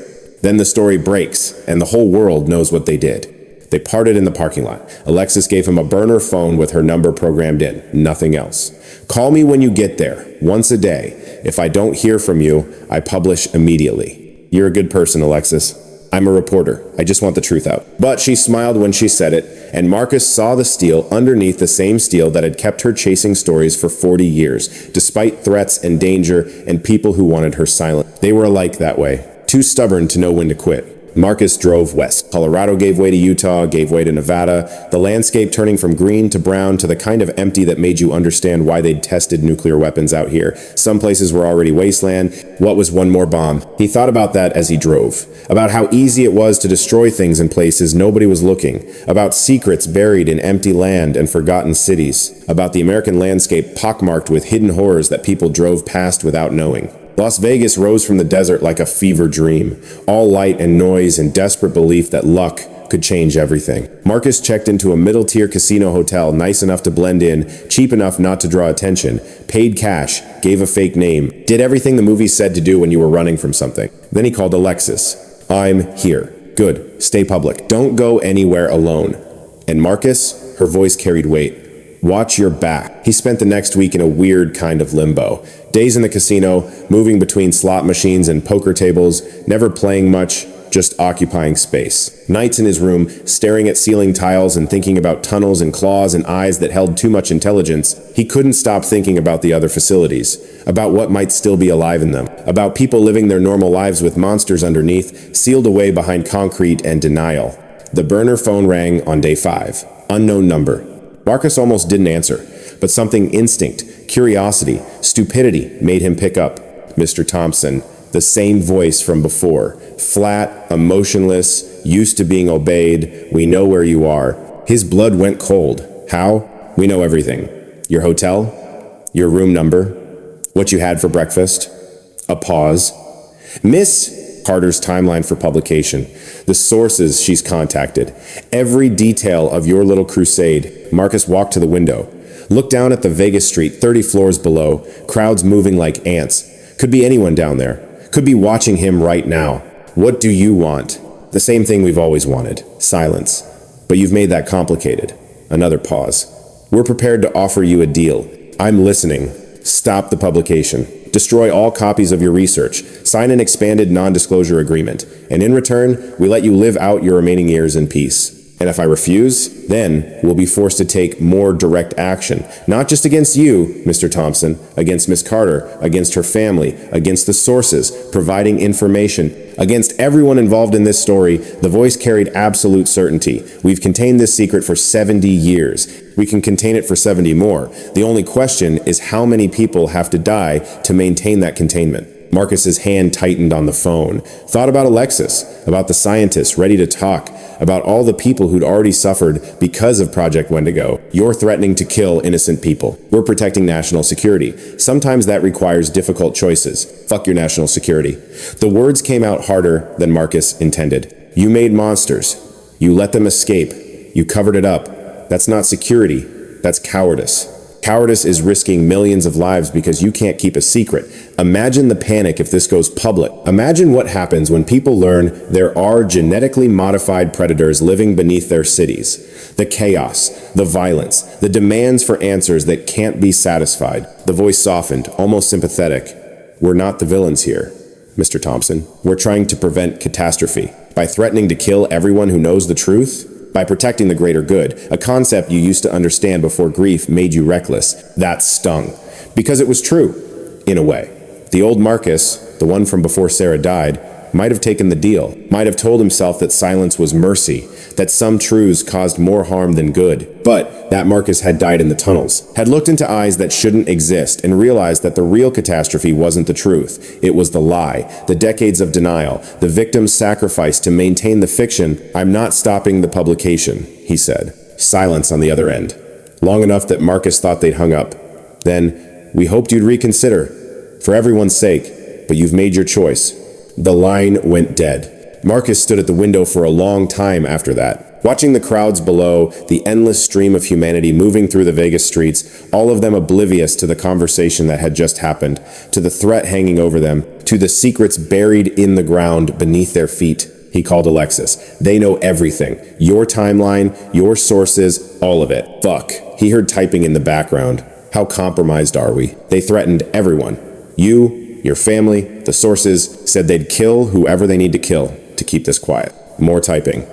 Then the story breaks, and the whole world knows what they did. They parted in the parking lot. Alexis gave him a burner phone with her number programmed in. Nothing else. Call me when you get there, once a day. If I don't hear from you, I publish immediately. You're a good person, Alexis. I'm a reporter. I just want the truth out. But she smiled when she said it, and Marcus saw the steel underneath the same steel that had kept her chasing stories for 40 years, despite threats and danger and people who wanted her silent. They were alike that way. Too stubborn to know when to quit. Marcus drove west. Colorado gave way to Utah, gave way to Nevada, the landscape turning from green to brown to the kind of empty that made you understand why they'd tested nuclear weapons out here. Some places were already wasteland. What was one more bomb? He thought about that as he drove, about how easy it was to destroy things in places nobody was looking, about secrets buried in empty land and forgotten cities, about the American landscape pockmarked with hidden horrors that people drove past without knowing. Las Vegas rose from the desert like a fever dream, all light and noise and desperate belief that luck could change everything. Marcus checked into a middle-tier casino hotel, nice enough to blend in, cheap enough not to draw attention, paid cash, gave a fake name, did everything the movies said to do when you were running from something. Then he called Alexis. I'm here. Good. Stay public. Don't go anywhere alone. And Marcus, her voice carried weight. Watch your back. He spent the next week in a weird kind of limbo. Days in the casino, moving between slot machines and poker tables, never playing much, just occupying space. Nights in his room, staring at ceiling tiles and thinking about tunnels and claws and eyes that held too much intelligence. He couldn't stop thinking about the other facilities, about what might still be alive in them, about people living their normal lives with monsters underneath, sealed away behind concrete and denial. The burner phone rang on day 5. Unknown number. Marcus almost didn't answer. but something instinct, curiosity, stupidity made him pick up. Mr. Thompson, the same voice from before, flat, emotionless, used to being obeyed. We know where you are. His blood went cold. How? We know everything. Your hotel? Your room number? What you had for breakfast? A pause. Miss Carter's timeline for publication. The sources she's contacted. Every detail of your little crusade. Marcus walked to the window. Looked down at the Vegas street 30 floors below. Crowds moving like ants. Could be anyone down there. Could be watching him right now. What do you want? The same thing we've always wanted. Silence. But you've made that complicated. Another pause. We're prepared to offer you a deal. I'm listening. Stop the publication. Destroy all copies of your research. Sign an expanded non-disclosure agreement. And in return, we let you live out your remaining years in peace. And if I refuse, then we'll be forced to take more direct action. Not just against you, Mr. Thompson, against Miss Carter, against her family, against the sources, providing information, against everyone involved in this story. The voice carried absolute certainty. We've contained this secret for 70 years. We can contain it for 70 more. The only question is how many people have to die to maintain that containment. Marcus's hand tightened on the phone. Thought about Alexis, about the scientists ready to talk, about all the people who'd already suffered because of Project Wendigo. You're threatening to kill innocent people. We're protecting national security. Sometimes that requires difficult choices. Fuck your national security. The words came out harder than Marcus intended. You made monsters. You let them escape. You covered it up. That's not security. That's cowardice. Cowardice is risking millions of lives because you can't keep a secret. Imagine the panic if this goes public. Imagine what happens when people learn there are genetically modified predators living beneath their cities. The chaos, the violence, the demands for answers that can't be satisfied. The voice softened, almost sympathetic. We're not the villains here, Mr. Thompson. We're trying to prevent catastrophe. By threatening to kill everyone who knows the truth? By protecting the greater good, a concept you used to understand before grief made you reckless. That stung. Because it was true, in a way. The old Marcus, the one from before Sarah died, might have taken the deal, might have told himself that silence was mercy, that some truths caused more harm than good. But that Marcus had died in the tunnels, had looked into eyes that shouldn't exist, and realized that the real catastrophe wasn't the truth. It was the lie, the decades of denial, the victim's sacrifice to maintain the fiction. I'm not stopping the publication, he said. Silence on the other end. Long enough that Marcus thought they'd hung up. Then, we hoped you'd reconsider. For everyone's sake, but you've made your choice. The line went dead. Marcus stood at the window for a long time after that, watching the crowds below, the endless stream of humanity moving through the Vegas streets, all of them oblivious to the conversation that had just happened, to the threat hanging over them, to the secrets buried in the ground beneath their feet. He called Alexis. They know everything. Your timeline, your sources, all of it. Fuck. He heard typing in the background. How compromised are we? They threatened everyone. You, your family, the sources, said they'd kill whoever they need to kill to keep this quiet. More typing.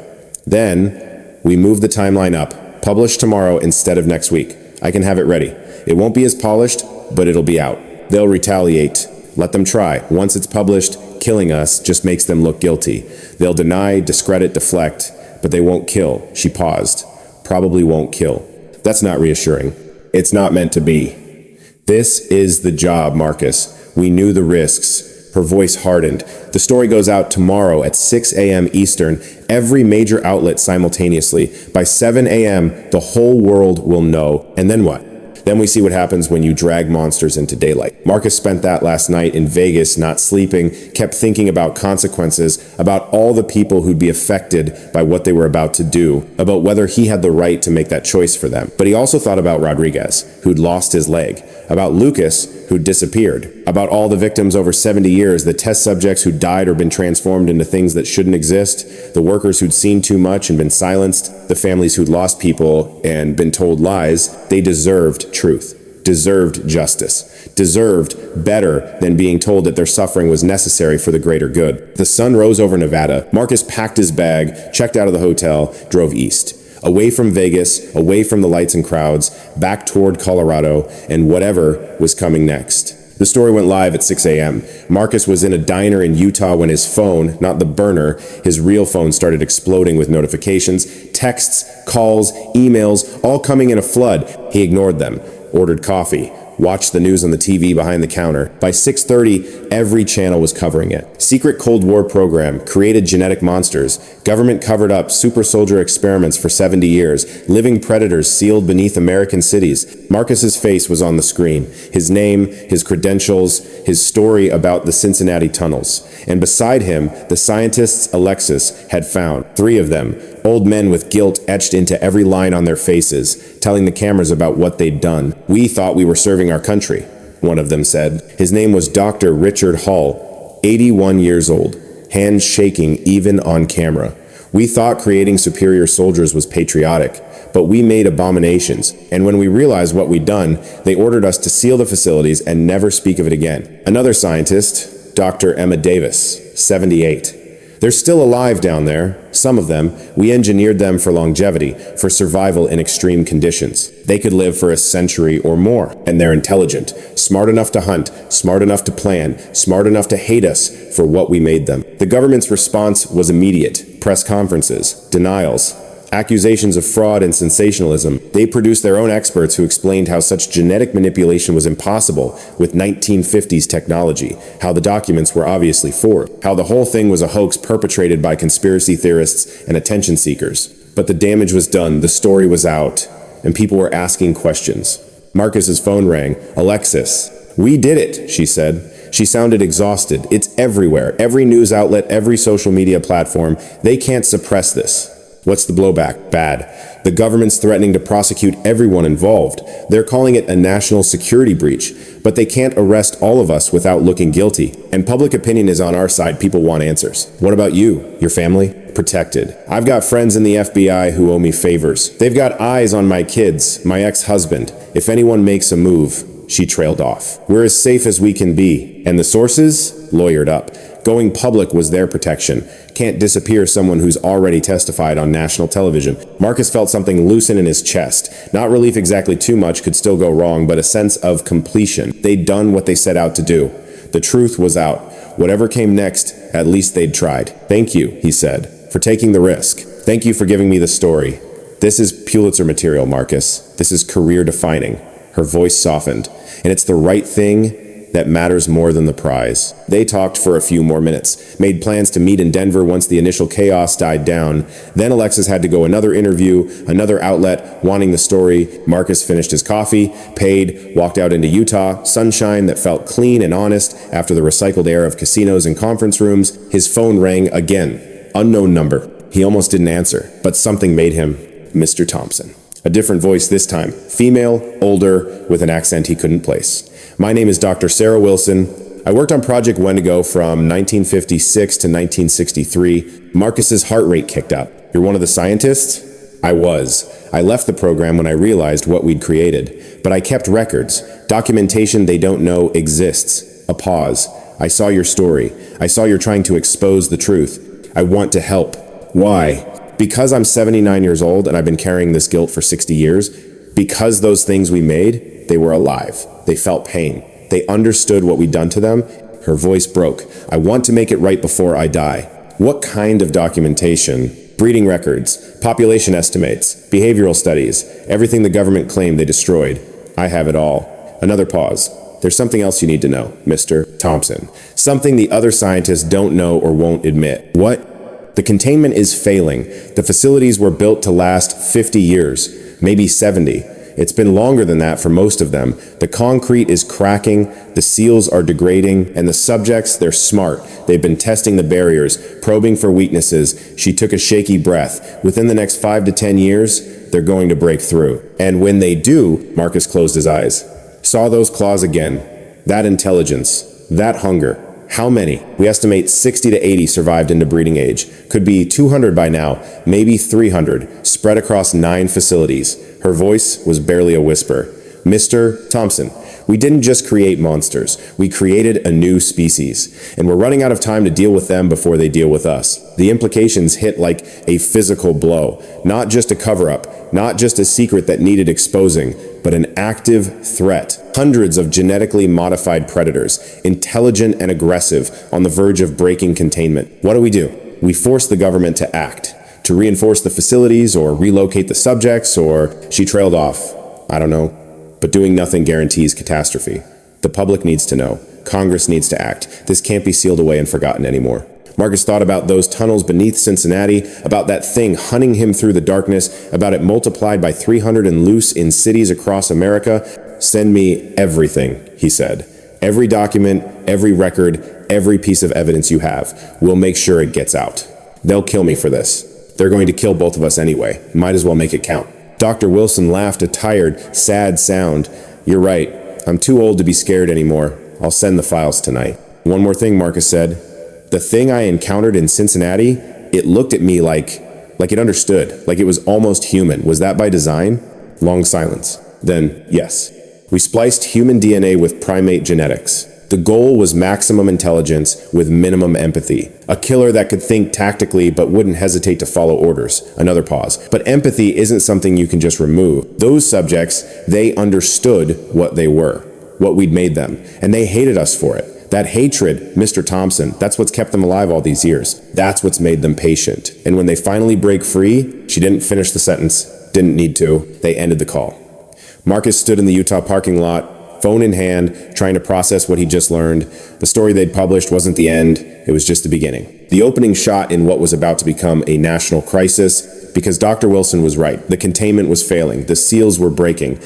Then, we move the timeline up. Publish tomorrow instead of next week. I can have it ready. It won't be as polished, but it'll be out. They'll retaliate. Let them try. Once it's published, killing us just makes them look guilty. They'll deny, discredit, deflect, but they won't kill. She paused. Probably won't kill. That's not reassuring. It's not meant to be. This is the job, Marcus. We knew the risks. Her voice hardened. The story goes out tomorrow at 6 a.m. Eastern, every major outlet simultaneously. By 7 a.m., the whole world will know. And then what? Then we see what happens when you drag monsters into daylight. Marcus spent that last night in Vegas, not sleeping, kept thinking about consequences, about all the people who'd be affected by what they were about to do, about whether he had the right to make that choice for them. But he also thought about Rodriguez, who'd lost his leg, about Lucas, who'd disappeared, about all the victims over 70 years, the test subjects who'd died or been transformed into things that shouldn't exist, the workers who'd seen too much and been silenced, the families who'd lost people and been told lies. They deserved truth, deserved justice, deserved better than being told that their suffering was necessary for the greater good. The sun rose over Nevada. Marcus packed his bag, checked out of the hotel, drove east. Away from Vegas, away from the lights and crowds, back toward Colorado, and whatever was coming next. The story went live at 6 a.m. Marcus was in a diner in Utah when his phone, not the burner, his real phone started exploding with notifications, texts, calls, emails, all coming in a flood. He ignored them. ordered coffee, watched the news on the TV behind the counter. By 6:30, every channel was covering it. Secret Cold War program, created genetic monsters, government covered up super soldier experiments for 70 years, living predators sealed beneath American cities. Marcus's face was on the screen, his name, his credentials, his story about the Cincinnati tunnels. And beside him, the scientists Alexis had found, 3 of them, old men with guilt etched into every line on their faces, telling the cameras about what they'd done. "We thought we were serving our country," one of them said. His name was Dr. Richard Hull, 81 years old, hands shaking even on camera. "We thought creating superior soldiers was patriotic, but we made abominations, and when we realized what we'd done, they ordered us to seal the facilities and never speak of it again." Another scientist, Dr. Emma Davis, 78. "They're still alive down there, some of them. We engineered them for longevity, for survival in extreme conditions. They could live for a century or more, and they're intelligent, smart enough to hunt, smart enough to plan, smart enough to hate us for what we made them." The government's response was immediate. Press conferences, denials, accusations of fraud and sensationalism. They produced their own experts who explained how such genetic manipulation was impossible with 1950s technology, how the documents were obviously forged, how the whole thing was a hoax perpetrated by conspiracy theorists and attention seekers. But the damage was done, the story was out, and people were asking questions. Marcus's phone rang. "Alexis." "We did it," she said. She sounded exhausted. "It's everywhere. Every news outlet, every social media platform. They can't suppress this." "What's the blowback?" "Bad. The government's threatening to prosecute everyone involved. They're calling it a national security breach, but they can't arrest all of us without looking guilty. And public opinion is on our side. People want answers." "What about you? Your family?" "Protected. I've got friends in the FBI who owe me favors. They've got eyes on my kids, my ex-husband. If anyone makes a move." She trailed off. "We're as safe as we can be. And the sources?" Lawyered up. "Going public was their protection. Can't disappear someone who's already testified on national television." Marcus felt something loosen in his chest. Not relief exactly, too much could still go wrong, but a sense of completion. They'd done what they set out to do. The truth was out. Whatever came next, at least they'd tried. "Thank you," he said, "for taking the risk. Thank you for giving me the story. This is Pulitzer material, Marcus. This is career-defining." Her voice softened. "And it's the right thing that matters more than the prize." They talked for a few more minutes, made plans to meet in Denver once the initial chaos died down. Then Alexis had to go another interview, another outlet, wanting the story. Marcus finished his coffee, paid, walked out into Utah, sunshine that felt clean and honest after the recycled air of casinos and conference rooms. His phone rang again. Unknown number. He almost didn't answer, but something made him Mr. Thompson. A different voice this time. Female, older, with an accent he couldn't place. "My name is Dr. Sarah Wilson. I worked on Project Wendigo from 1956 to 1963. Marcus's heart rate kicked up. "You're one of the scientists?" "I was. I left the program when I realized what we'd created. But I kept records. Documentation they don't know exists." A pause. "I saw your story. I saw you're trying to expose the truth. I want to help." "Why?" "Because I'm 79 years old and I've been carrying this guilt for 60 years. Because those things we made, they were alive. They felt pain. They understood what we'd done to them." Her voice broke. "I want to make it right before I die." "What kind of documentation?" "Breeding records, population estimates, behavioral studies, everything the government claimed they destroyed. I have it all." Another pause. "There's something else you need to know, Mr. Thompson. Something the other scientists don't know or won't admit." "What?" "The containment is failing. The facilities were built to last 50 years, maybe 70. It's been longer than that for most of them. The concrete is cracking, the seals are degrading, and the subjects, they're smart. They've been testing the barriers, probing for weaknesses." She took a shaky breath. "Within the next 5 to 10 years, they're going to break through. And when they do," Marcus closed his eyes. "Saw those claws again. That intelligence, that hunger. How many? We estimate 60 to 80 survived into breeding age. Could be 200 by now, maybe 300, spread across 9 facilities." Her voice was barely a whisper. "Mr. Thompson, we didn't just create monsters. We created a new species. And we're running out of time to deal with them before they deal with us." The implications hit like a physical blow. Not just a cover-up, not just a secret that needed exposing, but an active threat. Hundreds of genetically modified predators, intelligent and aggressive, on the verge of breaking containment. What do? We force the government to act. To reinforce the facilities, or relocate the subjects, or... She trailed off. "I don't know. but doing nothing guarantees catastrophe. The public needs to know. Congress needs to act. This can't be sealed away and forgotten anymore. Marcus thought about those tunnels beneath Cincinnati, about that thing hunting him through the darkness, about it multiplied by 300 and loose in cities across America. "Send me everything," he said. "Every document, every record, every piece of evidence you have. We'll make sure it gets out. They'll kill me for this. They're going to kill both of us anyway. Might as well make it count." Dr. Wilson laughed a tired, sad sound. "You're right. I'm too old to be scared anymore. I'll send the files tonight." "One more thing," Marcus said. "The thing I encountered in Cincinnati, it looked at me like it understood, like it was almost human. Was that by design?" Long silence. Then, "Yes. We spliced human DNA with primate genetics. The goal was maximum intelligence with minimum empathy. A killer that could think tactically but wouldn't hesitate to follow orders." Another pause. "But empathy isn't something you can just remove. Those subjects, they understood what they were, what we'd made them, and they hated us for it. That hatred, Mr. Thompson, that's what's kept them alive all these years. That's what's made them patient. And when they finally break free," she didn't finish the sentence, didn't need to, "they ended the call." Marcus stood in the Utah parking lot, phone in hand, trying to process what he just learned. The story they'd published wasn't the end, it was just the beginning. The opening shot in what was about to become a national crisis, because Dr. Wilson was right. The containment was failing, the seals were breaking.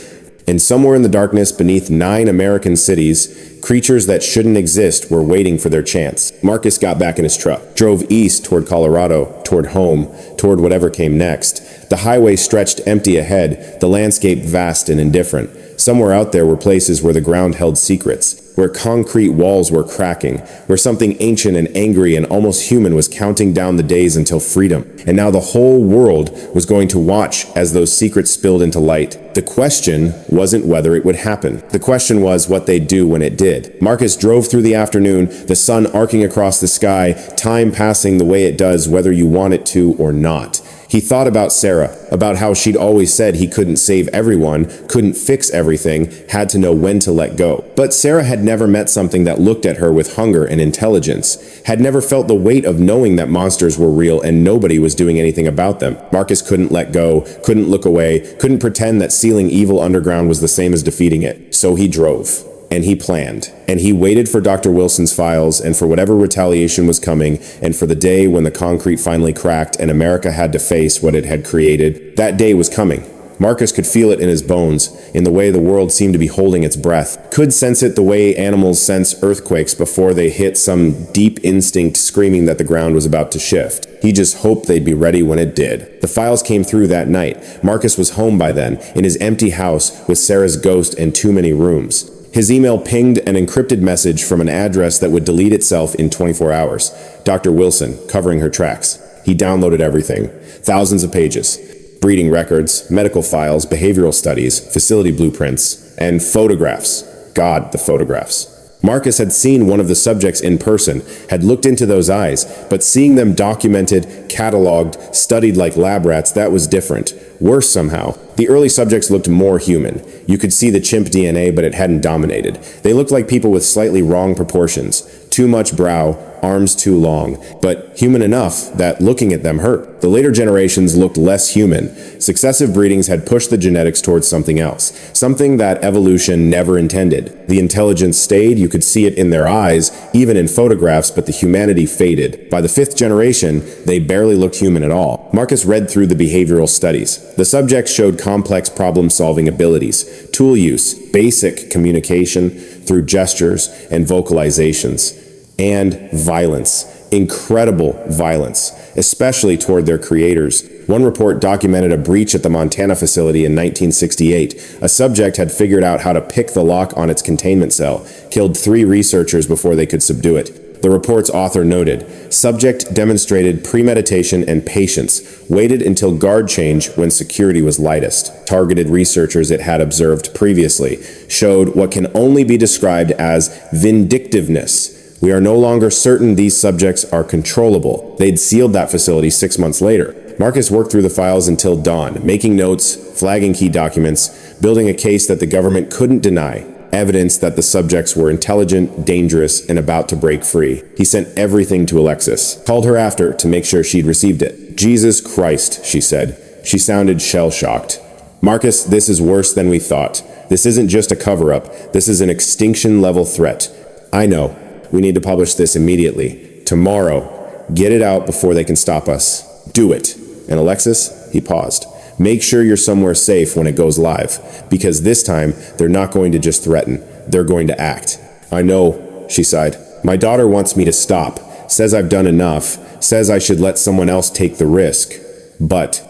And somewhere in the darkness beneath 9 American cities, creatures that shouldn't exist were waiting for their chance. Marcus got back in his truck, drove east toward Colorado, toward home, toward whatever came next. The highway stretched empty ahead, the landscape vast and indifferent. Somewhere out there were places where the ground held secrets, where concrete walls were cracking, where something ancient and angry and almost human was counting down the days until freedom. And now the whole world was going to watch as those secrets spilled into light. The question wasn't whether it would happen. The question was what they'd do when it did. Marcus drove through the afternoon, the sun arcing across the sky, time passing the way it does whether you want it to or not. He thought about Sarah, about how she'd always said he couldn't save everyone, couldn't fix everything, had to know when to let go. But Sarah had never met something that looked at her with hunger and intelligence, had never felt the weight of knowing that monsters were real and nobody was doing anything about them. Marcus couldn't let go, couldn't look away, couldn't pretend that sealing evil underground was the same as defeating it. So he drove. And he planned, and he waited for Dr. Wilson's files and for whatever retaliation was coming, and for the day when the concrete finally cracked and America had to face what it had created. That day was coming. Marcus could feel it in his bones, in the way the world seemed to be holding its breath, could sense it the way animals sense earthquakes before they hit some deep instinct screaming that the ground was about to shift. He just hoped they'd be ready when it did. The files came through that night. Marcus was home by then, in his empty house with Sarah's ghost and too many rooms. His email pinged an encrypted message from an address that would delete itself in 24 hours. Dr. Wilson, covering her tracks. He downloaded everything. Thousands of pages. Breeding records, medical files, behavioral studies, facility blueprints, and photographs. God, the photographs. Marcus had seen one of the subjects in person, had looked into those eyes, but seeing them documented, cataloged, studied like lab rats, that was different. Worse somehow. The early subjects looked more human. You could see the chimp DNA, but it hadn't dominated. They looked like people with slightly wrong proportions. Too much brow, arms too long, but human enough that looking at them hurt. The later generations looked less human. Successive breedings had pushed the genetics towards something else, something that evolution never intended. The intelligence stayed, you could see it in their eyes, even in photographs, but the humanity faded. By the 5th generation, they barely looked human at all. Marcus read through the behavioral studies. The subjects showed complex problem-solving abilities, tool use, basic communication through gestures and vocalizations, and violence. Incredible violence, especially toward their creators. One report documented a breach at the Montana facility in 1968. A subject had figured out how to pick the lock on its containment cell, killed 3 researchers before they could subdue it. The report's author noted, subject demonstrated premeditation and patience, waited until guard change when security was lightest. Targeted researchers it had observed previously showed what can only be described as vindictiveness. We are no longer certain these subjects are controllable. They'd sealed that facility 6 months later. Marcus worked through the files until dawn, making notes, flagging key documents, building a case that the government couldn't deny. Evidence that the subjects were intelligent, dangerous, and about to break free. He sent everything to Alexis. Called her after to make sure she'd received it. "Jesus Christ," she said. She sounded shell-shocked. "Marcus, this is worse than we thought. This isn't just a cover-up. This is an extinction-level threat. I know. We need to publish this immediately. Tomorrow. Get it out before they can stop us. Do it. And Alexis, he paused. Make sure you're somewhere safe when it goes live, because this time they're not going to just threaten. They're going to act. I know, she sighed. My daughter wants me to stop. Says I've done enough. Says I should let someone else take the risk. But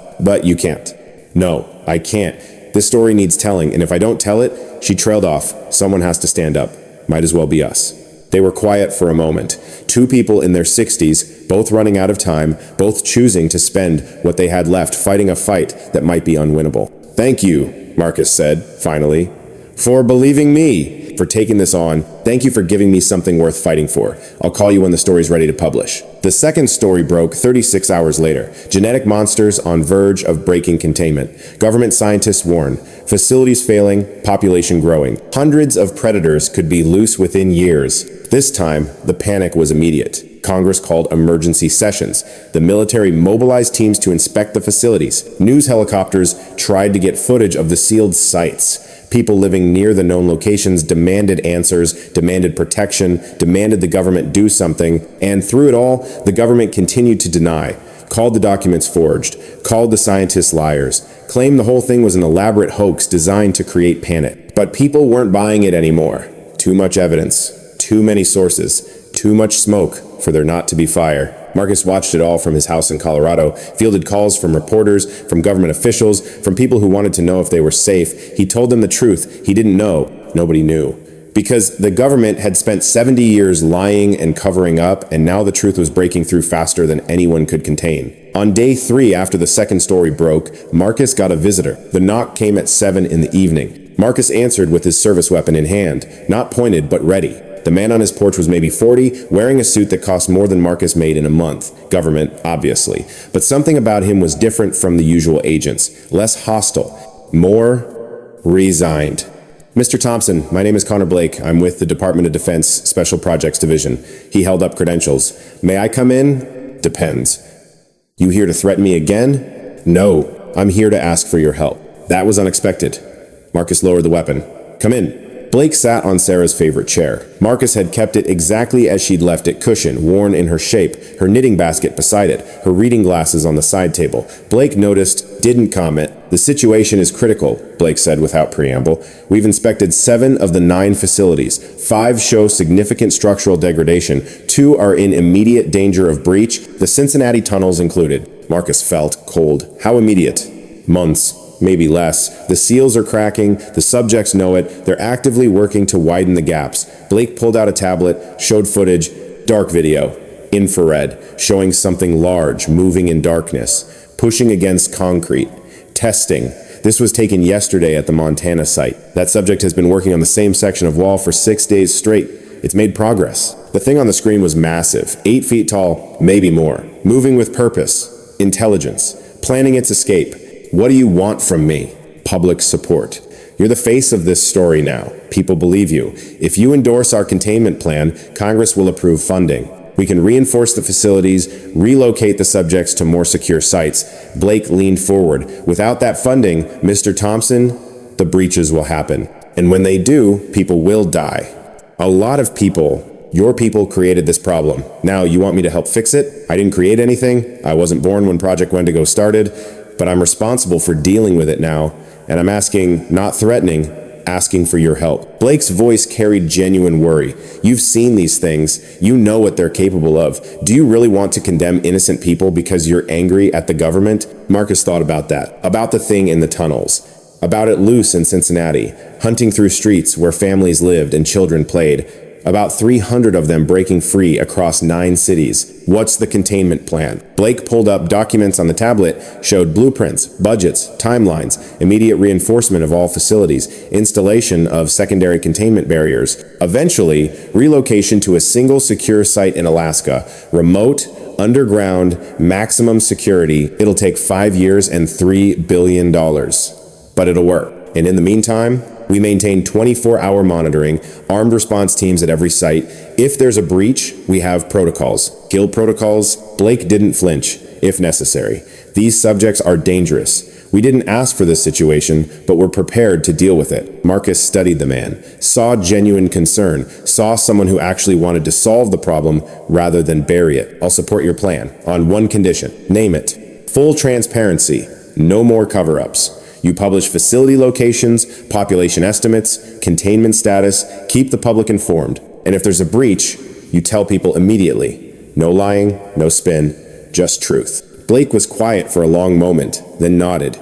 you can't. No, I can't. This story needs telling, and if I don't tell it, she trailed off. Someone has to stand up. Might as well be us. They were quiet for a moment. Two people in their 60s, both running out of time, both choosing to spend what they had left fighting a fight that might be unwinnable. Thank you, Marcus said, finally, for believing me, for taking this on. Thank you for giving me something worth fighting for. I'll call you when the story's ready to publish. The second story broke 36 hours later. Genetic monsters on verge of breaking containment. Government scientists warn. Facilities failing, population growing. Hundreds of predators could be loose within years. This time, the panic was immediate. Congress called emergency sessions. The military mobilized teams to inspect the facilities. News helicopters tried to get footage of the sealed sites. People living near the known locations demanded answers, demanded protection, demanded the government do something, and through it all, the government continued to deny, called the documents forged, called the scientists liars, claimed the whole thing was an elaborate hoax designed to create panic. But people weren't buying it anymore. Too much evidence, too many sources, too much smoke for there not to be fire. Marcus watched it all from his house in Colorado, fielded calls from reporters, from government officials, from people who wanted to know if they were safe. He told them the truth. He didn't know. Nobody knew. Because the government had spent 70 years lying and covering up, and now the truth was breaking through faster than anyone could contain. On day 3 after the second story broke, Marcus got a visitor. The knock came at 7 in the evening. Marcus answered with his service weapon in hand, not pointed but ready. The man on his porch was maybe 40, wearing a suit that cost more than Marcus made in a month. Government, obviously. But something about him was different from the usual agents. Less hostile. More resigned. Mr. Thompson, my name is Connor Blake. I'm with the Department of Defense Special Projects Division. He held up credentials. May I come in? Depends. You here to threaten me again? No. I'm here to ask for your help. That was unexpected. Marcus lowered the weapon. Come in. Blake sat on Sarah's favorite chair. Marcus had kept it exactly as she'd left it, cushioned, worn in her shape, her knitting basket beside it, her reading glasses on the side table. Blake noticed, didn't comment. The situation is critical, Blake said without preamble. We've inspected 7 of the 9 facilities. 5 show significant structural degradation. 2 are in immediate danger of breach, the Cincinnati tunnels included. Marcus felt cold. How immediate? Months. Maybe less. The seals are cracking, the subjects know it, they're actively working to widen the gaps. Blake pulled out a tablet, showed footage, dark video, infrared, showing something large, moving in darkness, pushing against concrete, testing. This was taken yesterday at the Montana site. That subject has been working on the same section of wall for 6 days straight. It's made progress. The thing on the screen was massive, 8 feet tall, maybe more, moving with purpose, intelligence, planning its escape. What do you want from me? Public support. You're the face of this story now. People believe you. If you endorse our containment plan, Congress will approve funding. We can reinforce the facilities, relocate the subjects to more secure sites. Blake leaned forward. Without that funding, Mr. Thompson, the breaches will happen. And when they do, people will die. A lot of people, your people, created this problem. Now you want me to help fix it? I didn't create anything. I wasn't born when Project Wendigo started. But I'm responsible for dealing with it now, and I'm asking, not threatening, asking for your help. Blake's voice carried genuine worry. You've seen these things. You know what they're capable of. Do you really want to condemn innocent people because you're angry at the government? Marcus thought about that, about the thing in the tunnels, about it loose in Cincinnati, hunting through streets where families lived and children played. About 300 of them breaking free across 9 cities. What's the containment plan? Blake pulled up documents on the tablet, showed blueprints, budgets, timelines, immediate reinforcement of all facilities, installation of secondary containment barriers, eventually relocation to a single secure site in Alaska, remote, underground, maximum security. It'll take 5 years and $3 billion. But it'll work. And in the meantime, we maintain 24-hour monitoring, armed response teams at every site. If there's a breach, we have protocols. Kill protocols. Blake didn't flinch, if necessary. These subjects are dangerous. We didn't ask for this situation, but were prepared to deal with it. Marcus studied the man, saw genuine concern, saw someone who actually wanted to solve the problem rather than bury it. I'll support your plan, on one condition. Name it. Full transparency. No more cover-ups. You publish facility locations, population estimates, containment status, keep the public informed. And if there's a breach, you tell people immediately. No lying, no spin, just truth. Blake was quiet for a long moment, then nodded.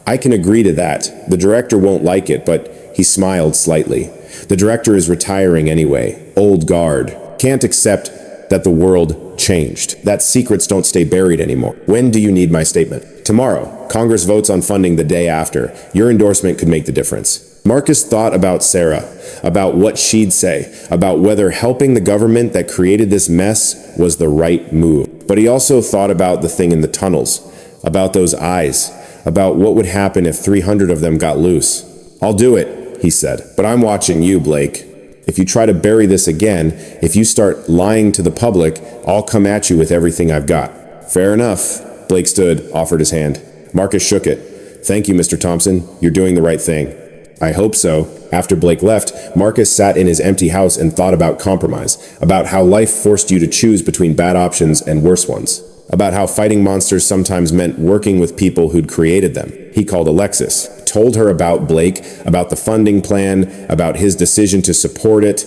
I can agree to that. The director won't like it, but he smiled slightly. The director is retiring anyway. Old guard. Can't accept that the world changed. That secrets don't stay buried anymore. When do you need my statement? Tomorrow. Congress votes on funding the day after. Your endorsement could make the difference. Marcus thought about Sarah, about what she'd say, about whether helping the government that created this mess was the right move. But he also thought about the thing in the tunnels, about those eyes, about what would happen if 300 of them got loose. I'll do it, he said, but I'm watching you, Blake. If you try to bury this again, if you start lying to the public, I'll come at you with everything I've got. Fair enough. Blake stood, offered his hand. Marcus shook it. Thank you, Mr. Thompson. You're doing the right thing. I hope so. After Blake left, Marcus sat in his empty house and thought about compromise, about how life forced you to choose between bad options and worse ones, about how fighting monsters sometimes meant working with people who'd created them. He called Alexis, told her about Blake, about the funding plan, about his decision to support it.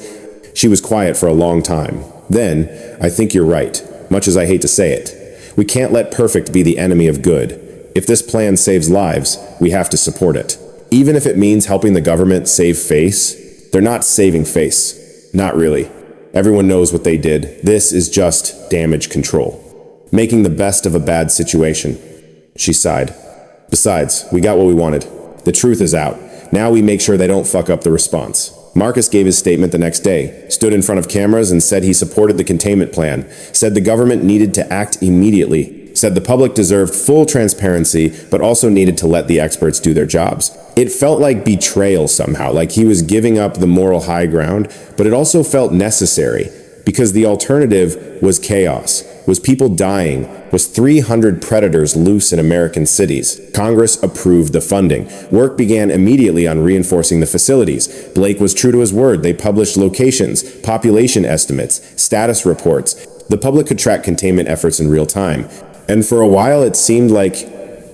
She was quiet for a long time. Then, I think you're right, much as I hate to say it. We can't let perfect be the enemy of good. If this plan saves lives, we have to support it. Even if it means helping the government save face, they're not saving face. Not really. Everyone knows what they did. This is just damage control. Making the best of a bad situation. She sighed. Besides, we got what we wanted. The truth is out. Now we make sure they don't fuck up the response. Marcus gave his statement the next day, stood in front of cameras and said he supported the containment plan, said the government needed to act immediately, said the public deserved full transparency, but also needed to let the experts do their jobs. It felt like betrayal somehow, like he was giving up the moral high ground, but it also felt necessary, because the alternative was chaos, was people dying, was 300 predators loose in American cities. Congress approved the funding. Work began immediately on reinforcing the facilities. Blake was true to his word. They published locations, population estimates, status reports. The public could track containment efforts in real time. And for a while it seemed like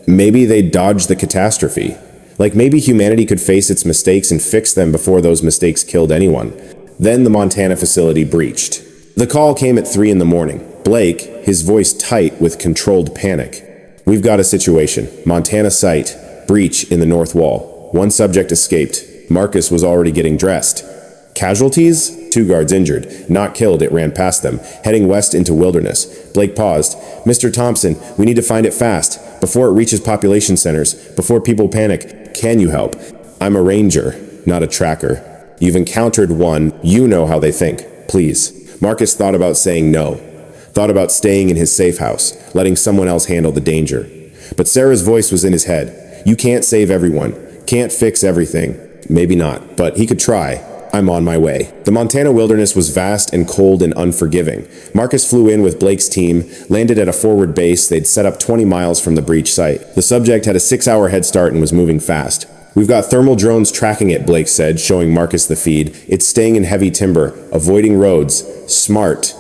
maybe they dodged the catastrophe. Like maybe humanity could face its mistakes and fix them before those mistakes killed anyone. Then the Montana facility breached. The call came at 3 a.m. Blake, his voice tight with controlled panic. We've got a situation. Montana site. Breach in the north wall. One subject escaped. Marcus was already getting dressed. Casualties? 2 guards injured. Not killed, it ran past them, heading west into wilderness. Blake paused. Mr. Thompson, we need to find it fast, before it reaches population centers, before people panic. Can you help? I'm a ranger, not a tracker. You've encountered one. You know how they think. Please. Marcus thought about saying no. Thought about staying in his safe house, letting someone else handle the danger. But Sarah's voice was in his head. You can't save everyone. Can't fix everything. Maybe not, but he could try. I'm on my way. The Montana wilderness was vast and cold and unforgiving. Marcus flew in with Blake's team, landed at a forward base they'd set up 20 miles from the breach site. The subject had a 6-hour head start and was moving fast. We've got thermal drones tracking it, Blake said, showing Marcus the feed. It's staying in heavy timber, avoiding roads. Smart.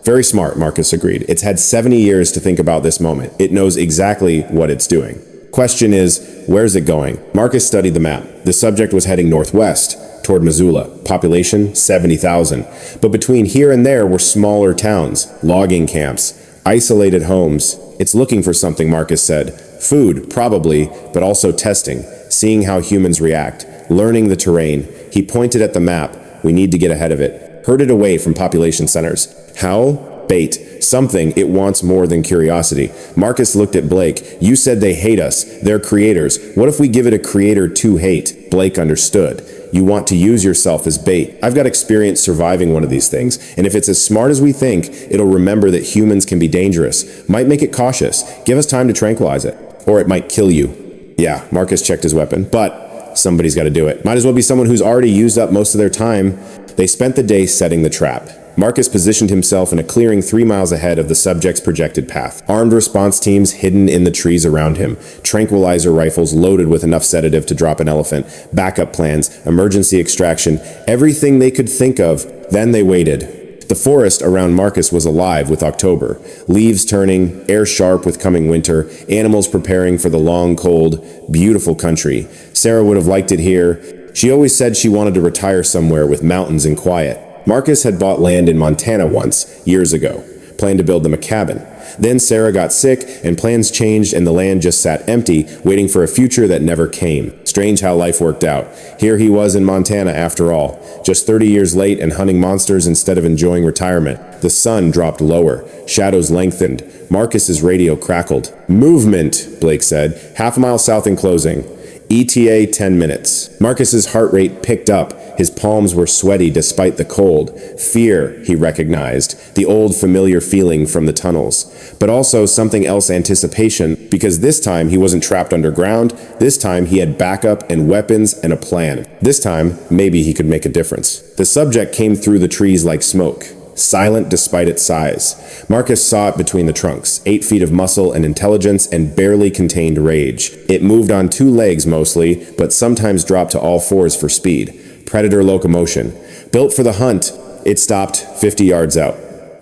Very smart, Marcus agreed. It's had 70 years to think about this moment. It knows exactly what it's doing. Question is, where's it going? Marcus studied the map. The subject was heading northwest, toward Missoula. Population, 70,000. But between here and there were smaller towns, logging camps, isolated homes. It's looking for something, Marcus said. Food, probably, but also testing, seeing how humans react, learning the terrain. He pointed at the map. We need to get ahead of it. Herd it away from population centers. How? Bait. Something it wants more than curiosity. Marcus looked at Blake. You said they hate us. They're creators. What if we give it a creator to hate? Blake understood. You want to use yourself as bait. I've got experience surviving one of these things, and if it's as smart as we think, it'll remember that humans can be dangerous. Might make it cautious. Give us time to tranquilize it. Or it might kill you. Yeah, Marcus checked his weapon, but somebody's got to do it. Might as well be someone who's already used up most of their time. They spent the day setting the trap. Marcus positioned himself in a clearing 3 miles ahead of the subject's projected path. Armed response teams hidden in the trees around him, tranquilizer rifles loaded with enough sedative to drop an elephant, backup plans, emergency extraction, everything they could think of. Then they waited. The forest around Marcus was alive with October, leaves turning, air sharp with coming winter, animals preparing for the long, cold, beautiful country. Sarah would have liked it here. She always said she wanted to retire somewhere with mountains and quiet. Marcus had bought land in Montana once, years ago, planned to build them a cabin. Then Sarah got sick, and plans changed, and the land just sat empty, waiting for a future that never came. Strange how life worked out. Here he was in Montana after all, just 30 years late and hunting monsters instead of enjoying retirement. The sun dropped lower. Shadows lengthened. Marcus's radio crackled. "Movement," Blake said. "Half a mile south and closing. ETA 10 minutes. Marcus's heart rate picked up. His palms were sweaty despite the cold. Fear, he recognized, the old familiar feeling from the tunnels. But also something else, anticipation, because this time he wasn't trapped underground. This time he had backup and weapons and a plan. This time, maybe he could make a difference. The subject came through the trees like smoke, silent despite its size. Marcus saw it between the trunks, 8 feet of muscle and intelligence and barely contained rage. It moved on 2 legs mostly, but sometimes dropped to all 4s for speed. Predator locomotion. Built for the hunt, it stopped 50 yards out.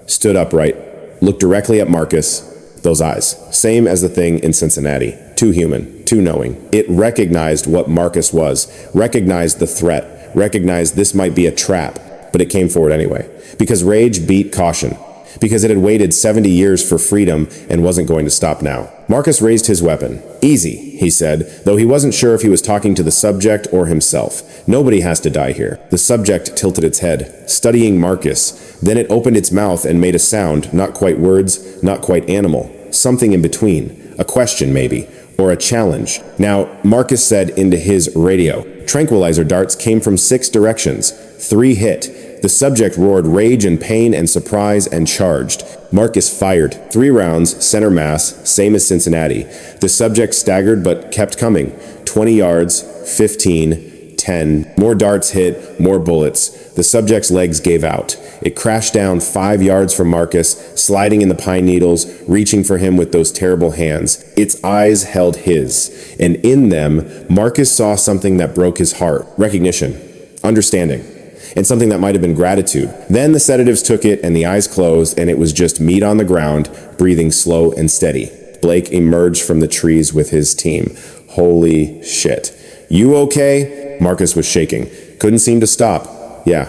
Stood upright. Looked directly at Marcus. Those eyes. Same as the thing in Cincinnati. Too human. Too knowing. It recognized what Marcus was. Recognized the threat. Recognized this might be a trap. But it came forward anyway. Because rage beat caution. Because it had waited 70 years for freedom and wasn't going to stop now. Marcus raised his weapon. "Easy," he said, though he wasn't sure if he was talking to the subject or himself. "Nobody has to die here." The subject tilted its head, studying Marcus. Then it opened its mouth and made a sound, not quite words, not quite animal. Something in between. A question, maybe. Or a challenge. Now, Marcus said into his radio. Tranquilizer darts came from 6 directions. 3 hit. The subject roared rage and pain and surprise and charged. Marcus fired. 3 rounds, center mass, same as Cincinnati. The subject staggered but kept coming. 20 yards, 15, 10. More darts hit, more bullets. The subject's legs gave out. It crashed down 5 yards from Marcus, sliding in the pine needles, reaching for him with those terrible hands. Its eyes held his, and in them, Marcus saw something that broke his heart. Recognition. Understanding. And something that might have been gratitude. Then the sedatives took it and the eyes closed and it was just meat on the ground, breathing slow and steady. Blake emerged from the trees with his team. Holy shit. "You okay?" Marcus was shaking. Couldn't seem to stop. Yeah,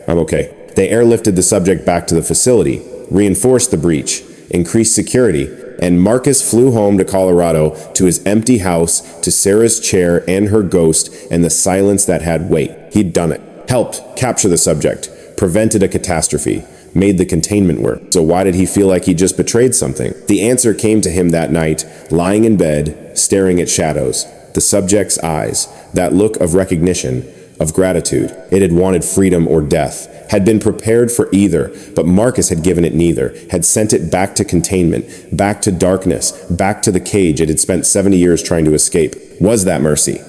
I'm okay. They airlifted the subject back to the facility, reinforced the breach, increased security, and Marcus flew home to Colorado, to his empty house, to Sarah's chair and her ghost, and the silence that had weight. He'd done it. Helped capture the subject, prevented a catastrophe, made the containment work. So why did he feel like he just betrayed something? The answer came to him that night, lying in bed, staring at shadows. The subject's eyes, that look of recognition, of gratitude. It had wanted freedom or death, had been prepared for either, but Marcus had given it neither, had sent it back to containment, back to darkness, back to the cage it had spent 70 years trying to escape. Was that mercy?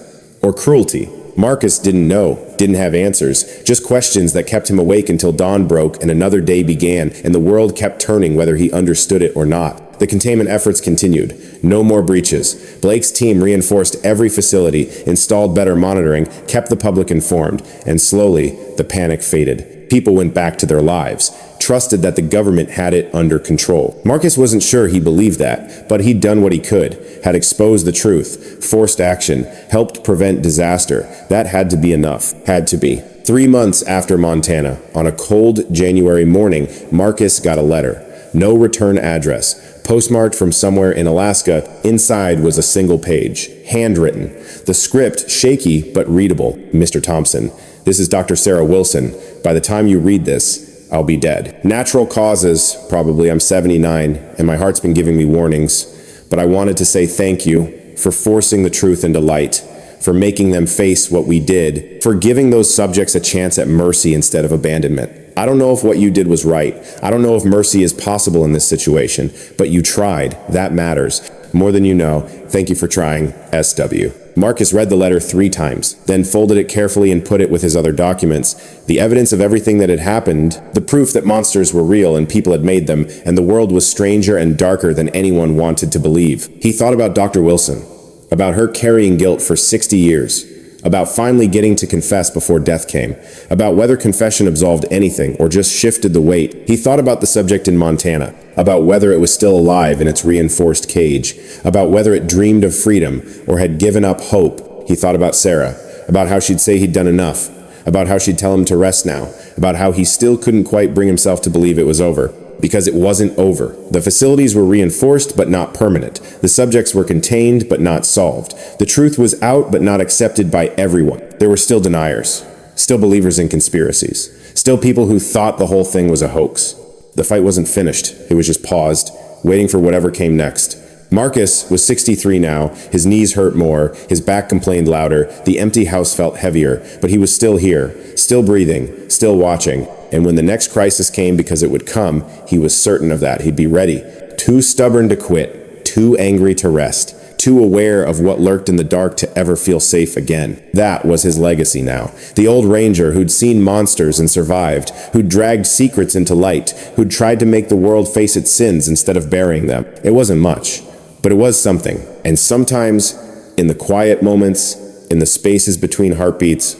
Or cruelty? Marcus didn't know, didn't have answers, just questions that kept him awake until dawn broke and another day began, and the world kept turning whether he understood it or not. The containment efforts continued. No more breaches. Blake's team reinforced every facility, installed better monitoring, kept the public informed, and slowly, the panic faded. People went back to their lives, trusted that the government had it under control. Marcus wasn't sure he believed that, but he'd done what he could, had exposed the truth, forced action, helped prevent disaster. That had to be enough. Had to be. 3 months after Montana, on a cold January morning, Marcus got a letter. No return address. Postmarked from somewhere in Alaska, inside was a single page, handwritten. The script shaky but readable. "Mr. Thompson, this is Dr. Sarah Wilson. By the time you read this, I'll be dead. Natural causes, probably. I'm 79, and my heart's been giving me warnings. But I wanted to say thank you for forcing the truth into light, for making them face what we did, for giving those subjects a chance at mercy instead of abandonment. I don't know if what you did was right. I don't know if mercy is possible in this situation, but you tried. That matters. More than you know. Thank you for trying. SW. Marcus read the letter 3 times, then folded it carefully and put it with his other documents. The evidence of everything that had happened, the proof that monsters were real and people had made them, and the world was stranger and darker than anyone wanted to believe. He thought about Dr. Wilson, about her carrying guilt for 60 years, about finally getting to confess before death came, about whether confession absolved anything or just shifted the weight. He thought about the subject in Montana, about whether it was still alive in its reinforced cage, about whether it dreamed of freedom or had given up hope. He thought about Sarah, about how she'd say he'd done enough, about how she'd tell him to rest now, about how he still couldn't quite bring himself to believe it was over. Because it wasn't over. The facilities were reinforced but not permanent. The subjects were contained but not solved. The truth was out but not accepted by everyone. There were still deniers, still believers in conspiracies, still people who thought the whole thing was a hoax. The fight wasn't finished. It was just paused, waiting for whatever came next. Marcus was 63 now. His knees hurt more, his back complained louder, the empty house felt heavier, but he was still here, still breathing, still watching. And when the next crisis came, because it would come, he was certain of that. He'd be ready. Too stubborn to quit, too angry to rest, too aware of what lurked in the dark to ever feel safe again. That was his legacy now. The old ranger who'd seen monsters and survived, who'd dragged secrets into light, who'd tried to make the world face its sins instead of burying them. It wasn't much, but it was something. And sometimes, in the quiet moments, in the spaces between heartbeats,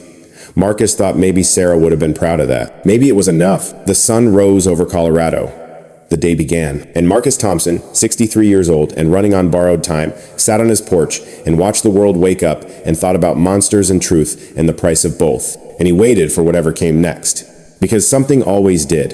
Marcus thought maybe Sarah would have been proud of that. Maybe it was enough. The sun rose over Colorado. The day began, and Marcus Thompson, 63 years old and running on borrowed time, sat on his porch and watched the world wake up and thought about monsters and truth and the price of both. And he waited for whatever came next. Because something always did.